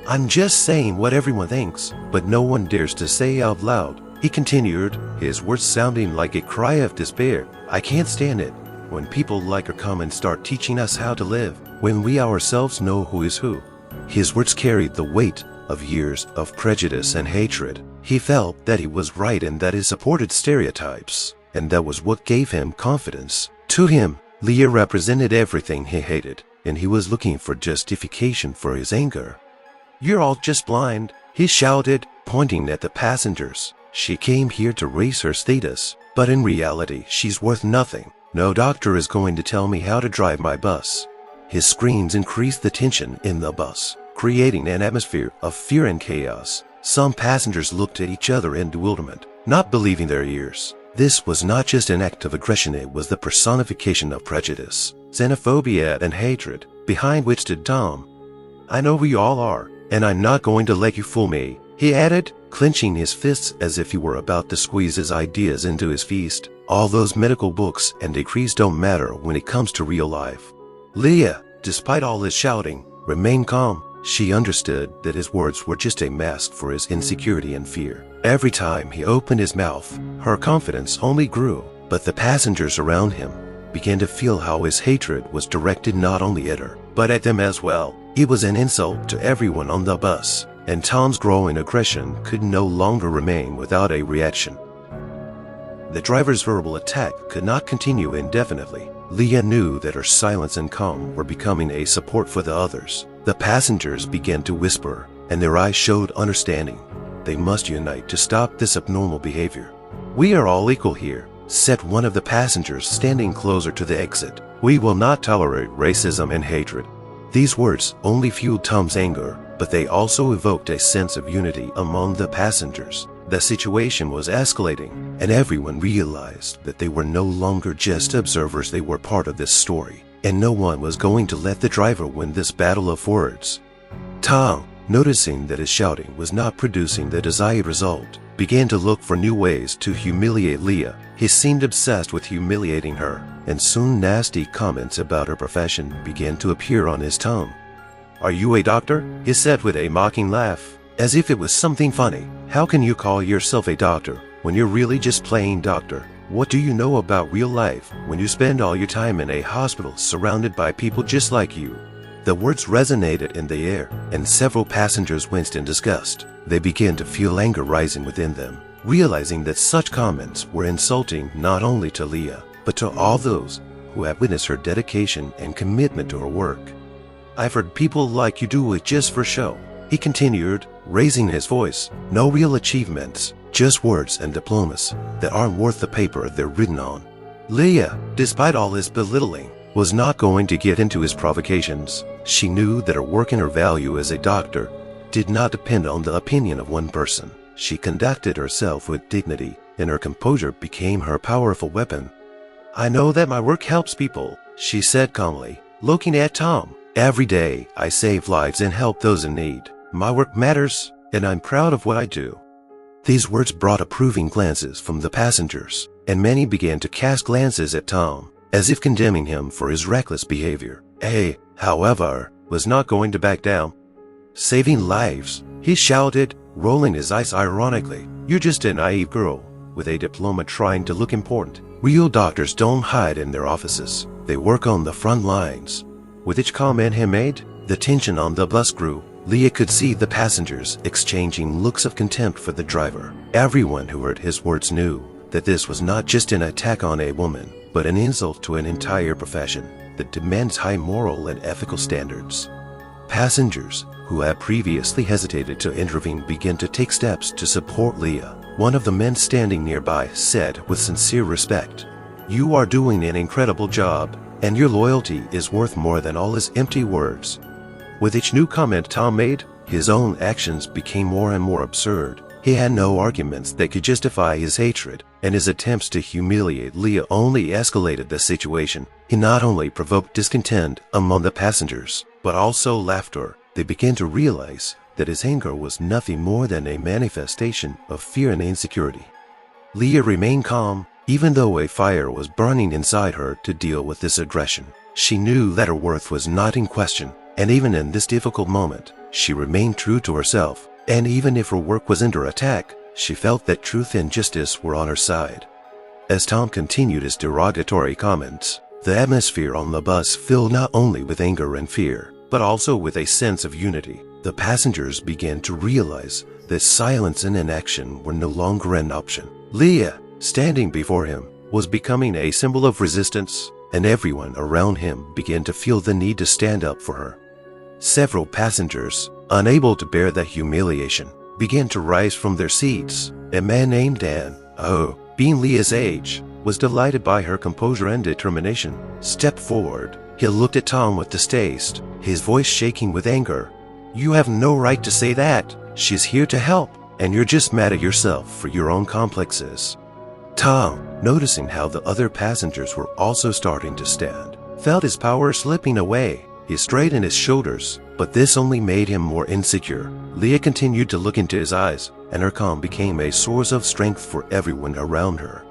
"I'm just saying what everyone thinks, but no one dares to say out loud," he continued, his words sounding like a cry of despair. "I can't stand it when people like her come and start teaching us how to live, when we ourselves know who is who." His words carried the weight of years of prejudice and hatred. He felt that he was right and that he supported stereotypes, and that was what gave him confidence. To him, Leah represented everything he hated, and he was looking for justification for his anger. "You're all just blind," he shouted, pointing at the passengers. "She came here to raise her status, but in reality, she's worth nothing. No doctor is going to tell me how to drive my bus." His screams increased the tension in the bus, creating an atmosphere of fear and chaos. Some passengers looked at each other in bewilderment, not believing their ears. This was not just an act of aggression, it was the personification of prejudice, xenophobia, and hatred, behind which stood Tom. "I know who you all are, and I'm not going to let you fool me," he added, clenching his fists as if he were about to squeeze his ideas into his fist. "All those medical books and degrees don't matter when it comes to real life." Leah, despite all his shouting, remained calm. She understood that his words were just a mask for his insecurity and fear. Every time he opened his mouth, her confidence only grew, but the passengers around him began to feel how his hatred was directed not only at her, but at them as well. It was an insult to everyone on the bus, and Tom's growing aggression could no longer remain without a reaction. The driver's verbal attack could not continue indefinitely. Leah knew that her silence and calm were becoming a support for the others. The passengers began to whisper, and their eyes showed understanding. They must unite to stop this abnormal behavior. "We are all equal here," said one of the passengers standing closer to the exit. "We will not tolerate racism and hatred." These words only fueled Tom's anger, but they also evoked a sense of unity among the passengers. The situation was escalating, and everyone realized that they were no longer just observers, they were part of this story, and no one was going to let the driver win this battle of words. Tom, noticing that his shouting was not producing the desired result, began to look for new ways to humiliate Leah. He seemed obsessed with humiliating her, and soon nasty comments about her profession began to appear on his tongue. "Are you a doctor?" he said with a mocking laugh, as if it was something funny. "How can you call yourself a doctor when you're really just playing doctor? What do you know about real life when you spend all your time in a hospital surrounded by people just like you?" The words resonated in the air, and several passengers winced in disgust. They began to feel anger rising within them. realizing that such comments were insulting not only to Leah, but to all those who had witnessed her dedication and commitment to her work. "I've heard people like you do it just for show," he continued, raising his voice. "No real achievements, just words and diplomas that aren't worth the paper they're written on." Leah, despite all his belittling, was not going to get into his provocations. She knew that her work and her value as a doctor did not depend on the opinion of one person. She conducted herself with dignity, and her composure became her powerful weapon. "I know that my work helps people," she said calmly, looking at Tom. "Every day I save lives and help those in need. My work matters, and I'm proud of what I do." These words brought approving glances from the passengers, and many began to cast glances at Tom, as if condemning him for his reckless behavior. He, however, was not going to back down. "Saving lives," he shouted, rolling his eyes ironically. "You're just a naive girl with a diploma trying to look important. Real doctors don't hide in their offices. They work on the front lines." With each comment he made, the tension on the bus grew. Leah could see the passengers exchanging looks of contempt for the driver. Everyone who heard his words knew that this was not just an attack on a woman, but an insult to an entire profession that demands high moral and ethical standards. Passengers who had previously hesitated to intervene began to take steps to support Leah. One of the men standing nearby said with sincere respect, "You are doing an incredible job, and your loyalty is worth more than all his empty words." With each new comment Tom made, his own actions became more and more absurd. He had no arguments that could justify his hatred, and his attempts to humiliate Leah only escalated the situation. He not only provoked discontent among the passengers, but also laughter. They began to realize that his anger was nothing more than a manifestation of fear and insecurity. Leah remained calm, even though a fire was burning inside her to deal with this aggression. She knew that her worth was not in question, and even in this difficult moment, she remained true to herself. And even if her work was under attack, she felt that truth and justice were on her side. As Tom continued his derogatory comments, the atmosphere on the bus filled not only with anger and fear, but also with a sense of unity. The passengers began to realize that silence and inaction were no longer an option. Leah, standing before him, was becoming a symbol of resistance, and everyone around him began to feel the need to stand up for her. Several passengers, unable to bear the humiliation, began to rise from their seats. A man named Dan, being Leah's age, was delighted by her composure and determination, stepped forward. He looked at Tom with distaste, his voice shaking with anger. "You have no right to say that. She's here to help, and you're just mad at yourself for your own complexes." Tom, noticing how the other passengers were also starting to stand, felt his power slipping away. He straightened his shoulders, but this only made him more insecure. Leah continued to look into his eyes, and her calm became a source of strength for everyone around her.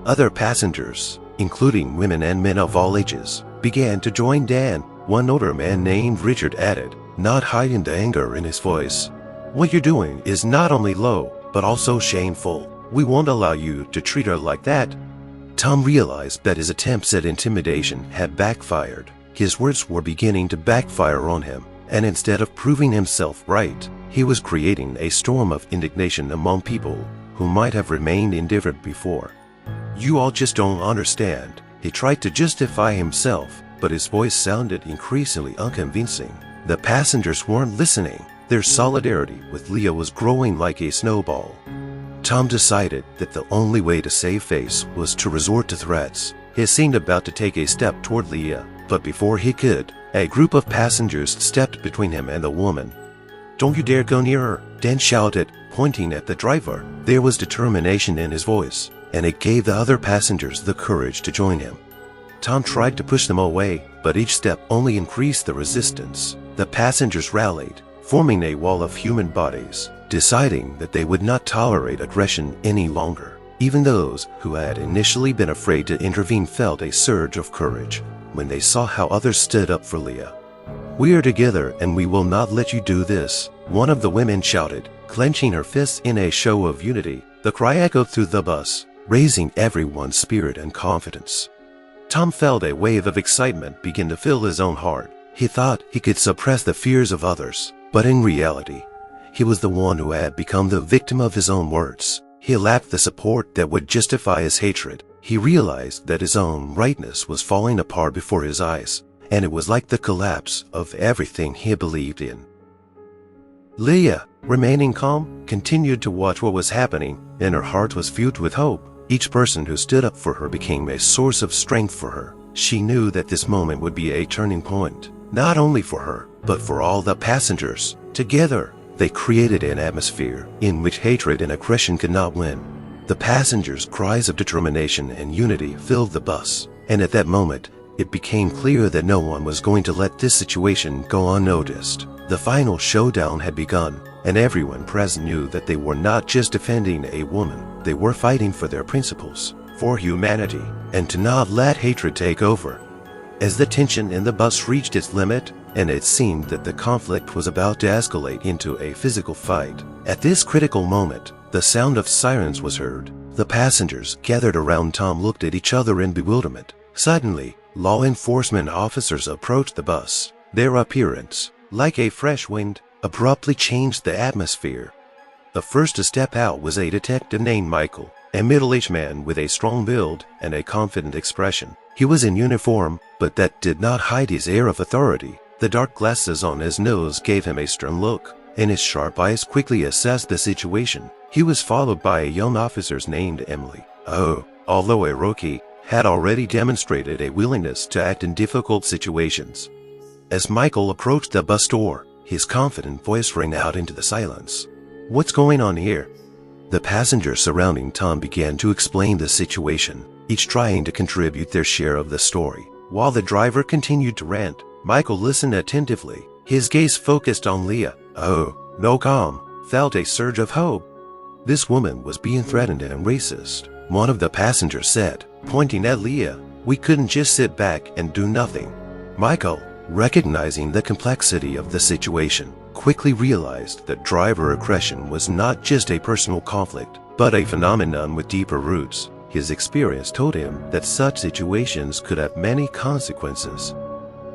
Other passengers, including women and men of all ages, began to join Dan. One older man named Richard added, not hiding the anger in his voice, "What you're doing is not only low, but also shameful. We won't allow you to treat her like that." Tom realized that his attempts at intimidation had backfired. His words were beginning to backfire on him, and instead of proving himself right, he was creating a storm of indignation among people who might have remained indifferent before. "You all just don't understand." He tried to justify himself, but his voice sounded increasingly unconvincing. The passengers weren't listening. Their solidarity with Leah was growing like a snowball. Tom decided that the only way to save face was to resort to threats. He seemed about to take a step toward Leah, but before he could, a group of passengers stepped between him and the woman. "Don't you dare go near her," Dan shouted, pointing at the driver. There was determination in his voice, and it gave the other passengers the courage to join him. Tom tried to push them away, but each step only increased the resistance. The passengers rallied, forming a wall of human bodies, deciding that they would not tolerate aggression any longer. Even those who had initially been afraid to intervene felt a surge of courage when they saw how others stood up for Leah. "We are together and we will not let you do this," one of the women shouted, clenching her fists in a show of unity. The cry echoed through the bus, raising everyone's spirit and confidence. Tom felt a wave of excitement begin to fill his own heart. He thought he could suppress the fears of others, but in reality, he was the one who had become the victim of his own words. He lacked the support that would justify his hatred. He realized that his own rightness was falling apart before his eyes, and it was like the collapse of everything he believed in. Leah, remaining calm, continued to watch what was happening, and her heart was filled with hope. Each person who stood up for her became a source of strength for her. She knew that this moment would be a turning point, not only for her, but for all the passengers. Together, they created an atmosphere in which hatred and aggression could not win. The passengers' cries of determination and unity filled the bus, and at that moment, it became clear that no one was going to let this situation go unnoticed. The final showdown had begun, and everyone present knew that they were not just defending a woman, they were fighting for their principles, for humanity, and to not let hatred take over. As the tension in the bus reached its limit, and it seemed that the conflict was about to escalate into a physical fight, at this critical moment, the sound of sirens was heard. The passengers gathered around Tom looked at each other in bewilderment. Suddenly, law enforcement officers approached the bus. Their appearance, like a fresh wind, abruptly changed the atmosphere. The first to step out was a detective named Michael, a middle-aged man with a strong build and a confident expression. He was in uniform, but that did not hide his air of authority. The dark glasses on his nose gave him a stern look, and his sharp eyes quickly assessed the situation. He was followed by a young officer named Emily, who, although a rookie, had already demonstrated a willingness to act in difficult situations. As Michael approached the bus door, his confident voice rang out into the silence. "What's going on here?" The passengers surrounding Tom began to explain the situation, each trying to contribute their share of the story. While the driver continued to rant, Michael listened attentively. His gaze focused on Leah, who, no calm, felt a surge of hope. This woman was being threatened and racist. One of the passengers said, pointing at Leah, "We couldn't just sit back and do nothing." Michael, recognizing the complexity of the situation, quickly realized that driver aggression was not just a personal conflict, but a phenomenon with deeper roots. His experience told him that such situations could have many consequences.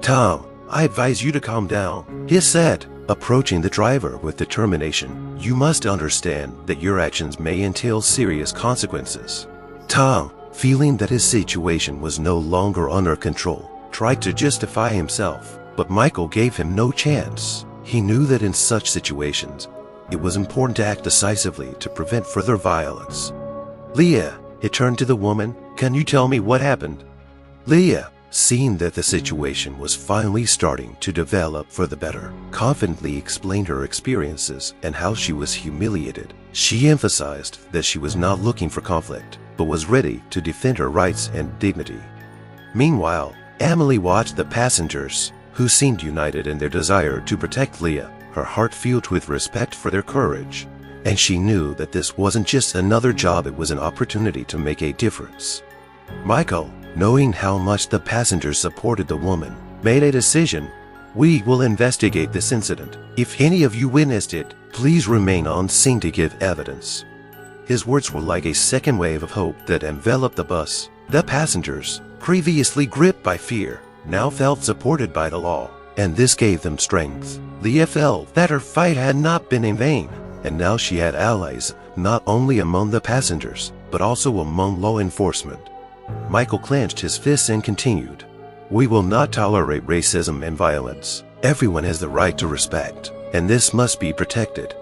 "Tom, I advise you to calm down," he said, approaching the driver with determination. "You must understand that your actions may entail serious consequences." Tom, feeling that his situation was no longer under control, tried to justify himself, but Michael gave him no chance. He knew that in such situations, it was important to act decisively to prevent further violence. "Leah," he turned to the woman, "can you tell me what happened?" Leah, seeing that the situation was finally starting to develop for the better, confidently explained her experiences and how she was humiliated. She emphasized that she was not looking for conflict, but was ready to defend her rights and dignity. Meanwhile, Emily watched the passengers, who seemed united in their desire to protect Leah, her heart filled with respect for their courage. And she knew that this wasn't just another job, it was an opportunity to make a difference. Michael, knowing how much the passengers supported the woman, made a decision. "We will investigate this incident. If any of you witnessed it, please remain on scene to give evidence." His words were like a second wave of hope that enveloped the bus. The passengers, previously gripped by fear, now felt supported by the law, and this gave them strength. Leah felt that her fight had not been in vain, and now she had allies not only among the passengers, but also among law enforcement. Michael clenched his fists and continued, "We will not tolerate racism and violence. Everyone has the right to respect, and this must be protected."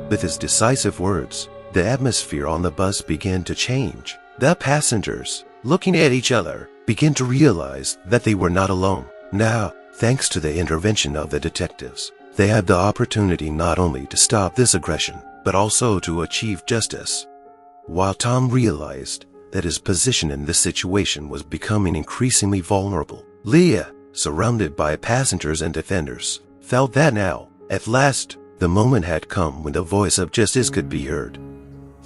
With his decisive words, the atmosphere on the bus began to change. The passengers, looking at each other, began to realize that they were not alone. Now, thanks to the intervention of the detectives, they had the opportunity not only to stop this aggression, but also to achieve justice. While Tom realized that his position in this situation was becoming increasingly vulnerable, Leah, surrounded by passengers and defenders, felt that now, at last, the moment had come when the voice of justice could be heard.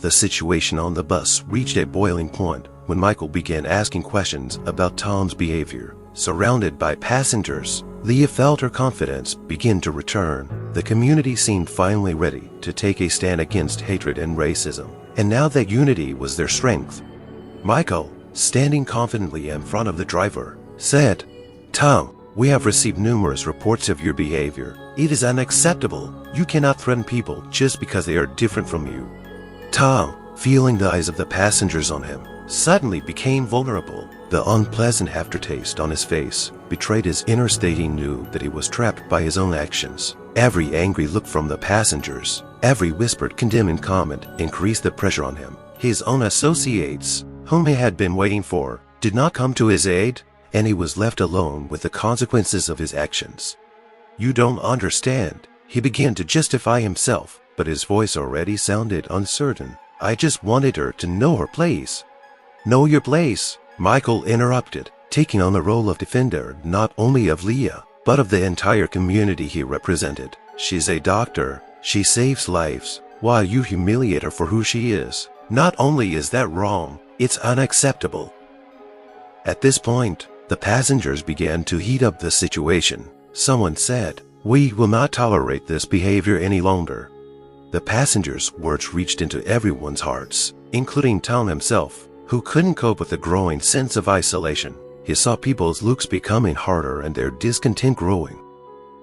The situation on the bus reached a boiling point when Michael began asking questions about Tom's behavior. Surrounded by passengers, Leah felt her confidence begin to return. The community seemed finally ready to take a stand against hatred and racism, and now that unity was their strength. Michael, standing confidently in front of the driver, said, "Tom, we have received numerous reports of your behavior. It is unacceptable. You cannot threaten people just because they are different from you." Tom, feeling the eyes of the passengers on him, suddenly became vulnerable. The unpleasant aftertaste on his face betrayed his inner state. He knew that he was trapped by his own actions. Every angry look from the passengers, every whispered condemning comment increased the pressure on him. His own associates, whom he had been waiting for, did not come to his aid, and he was left alone with the consequences of his actions. "You don't understand," he began to justify himself, but his voice already sounded uncertain. "I just wanted her to know her place." "Know your place," Michael interrupted, taking on the role of defender not only of Leah, but of the entire community he represented. "She's a doctor. She saves lives, while you humiliate her for who she is. Not only is that wrong, it's unacceptable." At this point, the passengers began to heat up the situation. Someone said, "We will not tolerate this behavior any longer." The passengers' words reached into everyone's hearts, including Tom himself, who couldn't cope with the growing sense of isolation. He saw people's looks becoming harder and their discontent growing.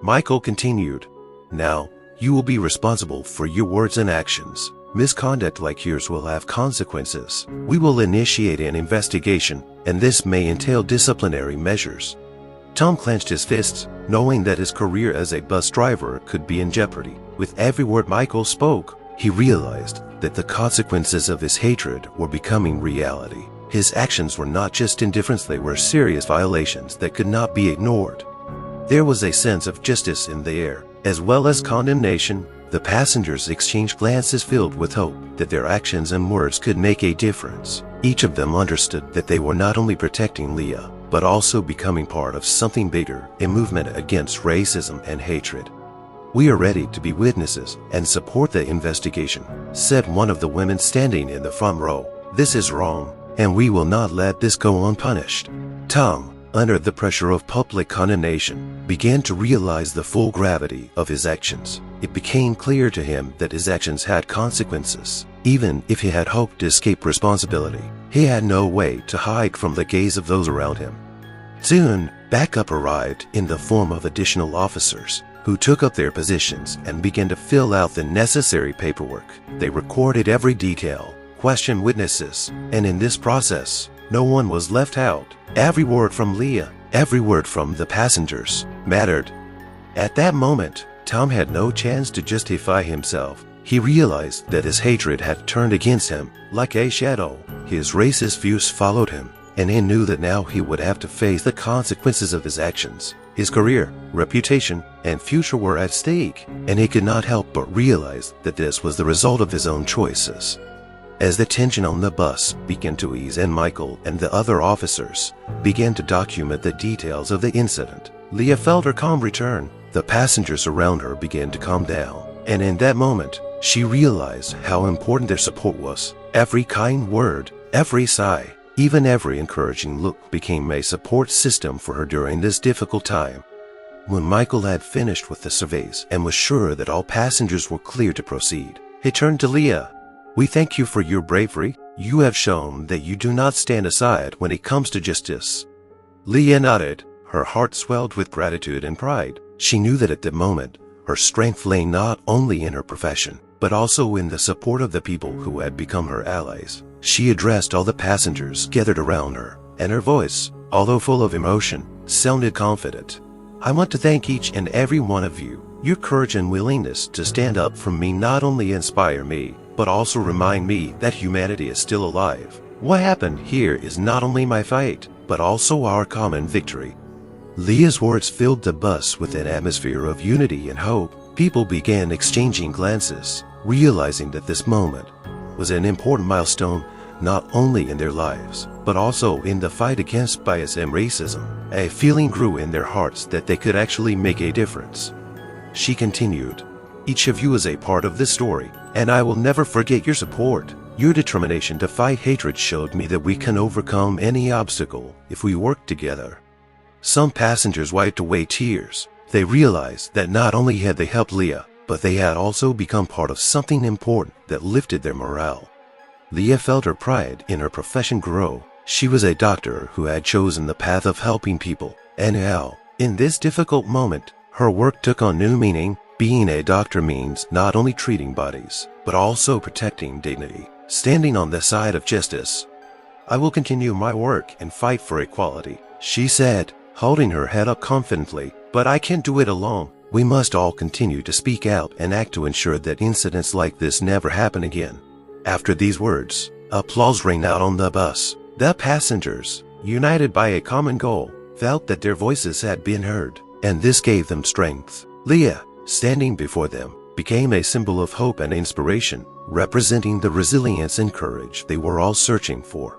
Michael continued, "Now, you will be responsible for your words and actions. Misconduct like yours will have consequences. We will initiate an investigation, and this may entail disciplinary measures." Tom clenched his fists, knowing that his career as a bus driver could be in jeopardy. With every word Michael spoke, he realized that the consequences of his hatred were becoming reality. His actions were not just indifference, they were serious violations that could not be ignored. There was a sense of justice in the air, as well as condemnation. The passengers exchanged glances filled with hope that their actions and words could make a difference. Each of them understood that they were not only protecting Leah, but also becoming part of something bigger, a movement against racism and hatred. "We are ready to be witnesses and support the investigation," said one of the women standing in the front row. "This is wrong, and we will not let this go unpunished." Tom, under the pressure of public condemnation, began to realize the full gravity of his actions. It became clear to him that his actions had consequences. Even if he had hoped to escape responsibility, he had no way to hide from the gaze of those around him. Soon, backup arrived in the form of additional officers, who took up their positions and began to fill out the necessary paperwork. They recorded every detail, questioned witnesses, and in this process, no one was left out. Every word from Leah, every word from the passengers, mattered. At that moment, Tom had no chance to justify himself. He realized that his hatred had turned against him like a shadow. His racist views followed him, and he knew that now he would have to face the consequences of his actions. His career, reputation, and future were at stake, and he could not help but realize that this was the result of his own choices. As the tension on the bus began to ease and Michael and the other officers began to document the details of the incident, Leah felt her calm return. The passengers around her began to calm down, and in that moment, she realized how important their support was. Every kind word, every sigh, even every encouraging look became a support system for her during this difficult time. When Michael had finished with the surveys and was sure that all passengers were clear to proceed, he turned to Leah. "We thank you for your bravery. You have shown that you do not stand aside when it comes to justice." Leah nodded. Her heart swelled with gratitude and pride. She knew that at the moment, her strength lay not only in her profession, but also in the support of the people who had become her allies. She addressed all the passengers gathered around her, and her voice, although full of emotion, sounded confident. "I want to thank each and every one of you. Your courage and willingness to stand up for me not only inspire me, but also remind me that humanity is still alive. What happened here is not only my fight, but also our common victory." Leah's words filled the bus with an atmosphere of unity and hope. People began exchanging glances, realizing that this moment was an important milestone not only in their lives, but also in the fight against bias and racism. A feeling grew in their hearts that they could actually make a difference. She continued, "Each of you is a part of this story, and I will never forget your support. Your determination to fight hatred showed me that we can overcome any obstacle if we work together." Some passengers wiped away tears. They realized that not only had they helped Leah, but they had also become part of something important that lifted their morale. Leah felt her pride in her profession grow. She was a doctor who had chosen the path of helping people, and now, in this difficult moment, her work took on new meaning. Being a doctor means not only treating bodies, but also protecting dignity. standing on the side of justice. "I will continue my work and fight for equality," she said, holding her head up confidently. "But I can't do it alone. We must all continue to speak out and act to ensure that incidents like this never happen again." After these words, applause rang out on the bus. The passengers, united by a common goal, felt that their voices had been heard, and this gave them strength. Leah, standing before them, became a symbol of hope and inspiration, representing the resilience and courage they were all searching for.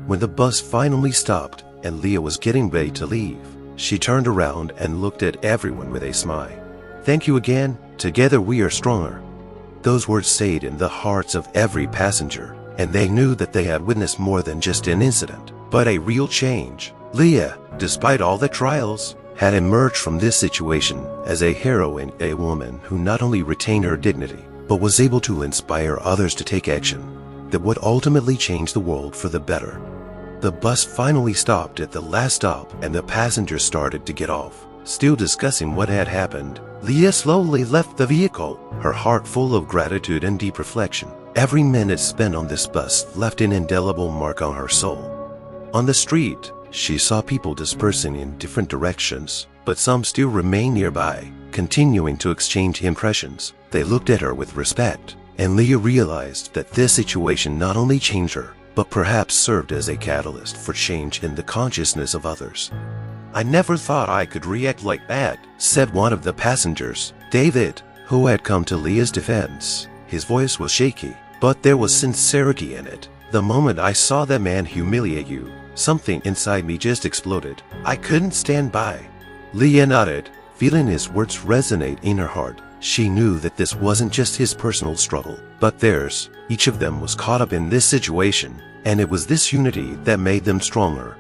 When the bus finally stopped and Leah was getting ready to leave, she turned around and looked at everyone with a smile. "Thank you again. Together we are stronger." Those words stayed in the hearts of every passenger, and they knew that they had witnessed more than just an incident, but a real change. Leah, despite all the trials, had emerged from this situation as a heroine, a woman who not only retained her dignity, but was able to inspire others to take action that would ultimately change the world for the better. The bus finally stopped at the last stop and the passengers started to get off. Still discussing what had happened, Leah slowly left the vehicle, her heart full of gratitude and deep reflection. Every minute spent on this bus left an indelible mark on her soul. On the street, she saw people dispersing in different directions, but some still remained nearby, continuing to exchange impressions. They looked at her with respect, and Leah realized that this situation not only changed her, but perhaps served as a catalyst for change in the consciousness of others. "I never thought I could react like that," said one of the passengers, David, who had come to Leah's defense. His voice was shaky, but there was sincerity in it. "The moment I saw that man humiliate you, something inside me just exploded. I couldn't stand by." Leah nodded, feeling his words resonate in her heart. She knew that this wasn't just his personal struggle, but theirs. Each of them was caught up in this situation, and it was this unity that made them stronger.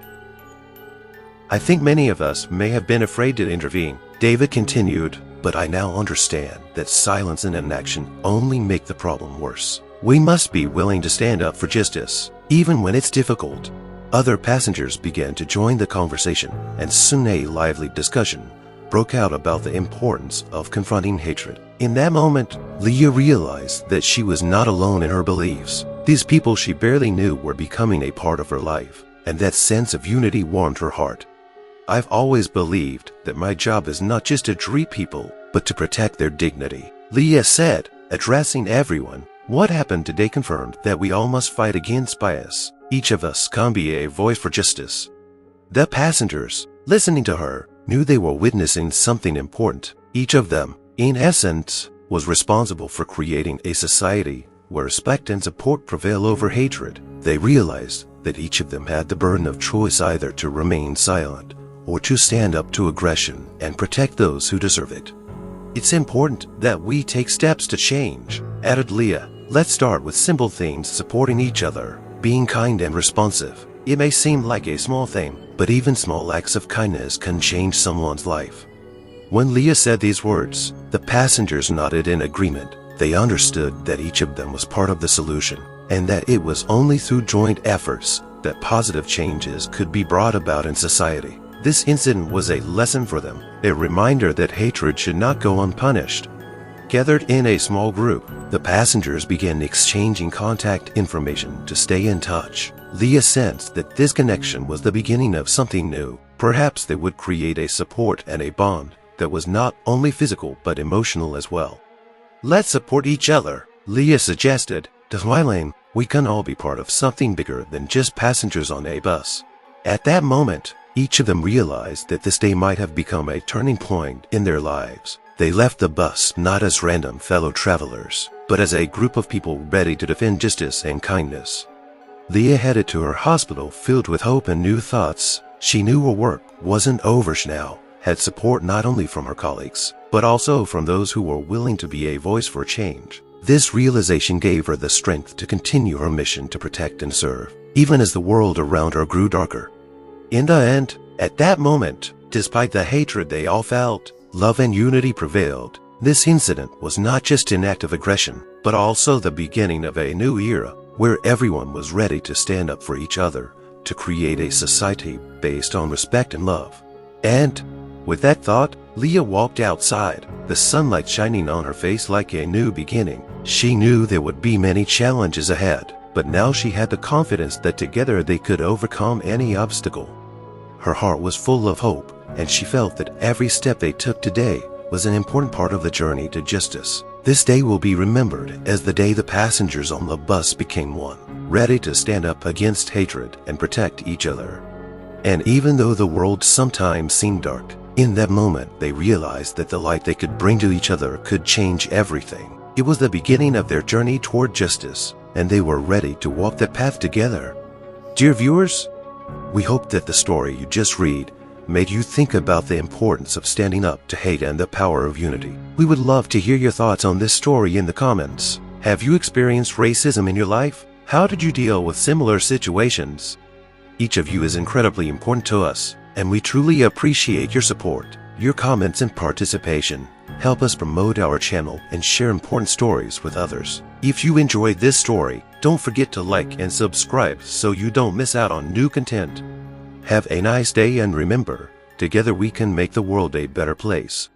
"I think many of us may have been afraid to intervene," David continued, "but I now understand that silence and inaction only make the problem worse. We must be willing to stand up for justice, even when it's difficult." Other passengers began to join the conversation, and soon a lively discussion broke out about the importance of confronting hatred. In that moment, Leah realized that she was not alone in her beliefs. These people she barely knew were becoming a part of her life, and that sense of unity warmed her heart. "I've always believed that my job is not just to treat people, but to protect their dignity," Leah said, addressing everyone. "What happened today confirmed that we all must fight against bias. Each of us can be a voice for justice." The passengers, listening to her, knew they were witnessing something important. Each of them, in essence, was responsible for creating a society where respect and support prevail over hatred. They realized that each of them had the burden of choice, either to remain silent or to stand up to aggression and protect those who deserve it. "It's important that we take steps to change," added Leah. "Let's start with simple things: supporting each other, being kind and responsive. It may seem like a small thing, but even small acts of kindness can change someone's life." When Leah said these words, the passengers nodded in agreement. They understood that each of them was part of the solution, and that it was only through joint efforts that positive changes could be brought about in society. This incident was a lesson for them, a reminder that hatred should not go unpunished. Gathered in a small group, the passengers began exchanging contact information to stay in touch. Leah sensed that this connection was the beginning of something new. Perhaps they would create a support and a bond that was not only physical but emotional as well. "Let's support each other," Leah suggested. Smiling, "We can all be part of something bigger than just passengers on a bus." At that moment, each of them realized that this day might have become a turning point in their lives. They left the bus not as random fellow travelers, but as a group of people ready to defend justice and kindness. Leah headed to her hospital filled with hope and new thoughts. She knew her work wasn't over. She now had support not only from her colleagues, but also from those who were willing to be a voice for change. This realization gave her the strength to continue her mission to protect and serve, even as the world around her grew darker. In the end, at that moment, despite the hatred they all felt, love and unity prevailed. This incident was not just an act of aggression, but also the beginning of a new era where everyone was ready to stand up for each other, to create a society based on respect and love. And with that thought, Leah walked outside, the sunlight shining on her face like a new beginning. She knew there would be many challenges ahead, but now she had the confidence that together they could overcome any obstacle. Her heart was full of hope, and she felt that every step they took today was an important part of the journey to justice. This day will be remembered as the day the passengers on the bus became one, ready to stand up against hatred and protect each other. And even though the world sometimes seemed dark, in that moment they realized that the light they could bring to each other could change everything. It was the beginning of their journey toward justice, and they were ready to walk that path together. Dear viewers, we hope that the story you just read made you think about the importance of standing up to hate and the power of unity. We would love to hear your thoughts on this story in the comments. Have you experienced racism in your life? How did you deal with similar situations? Each of you is incredibly important to us, and we truly appreciate your support. Your comments and participation help us promote our channel and share important stories with others. If you enjoyed this story, don't forget to like and subscribe so you don't miss out on new content. Have a nice day, and remember, together we can make the world a better place.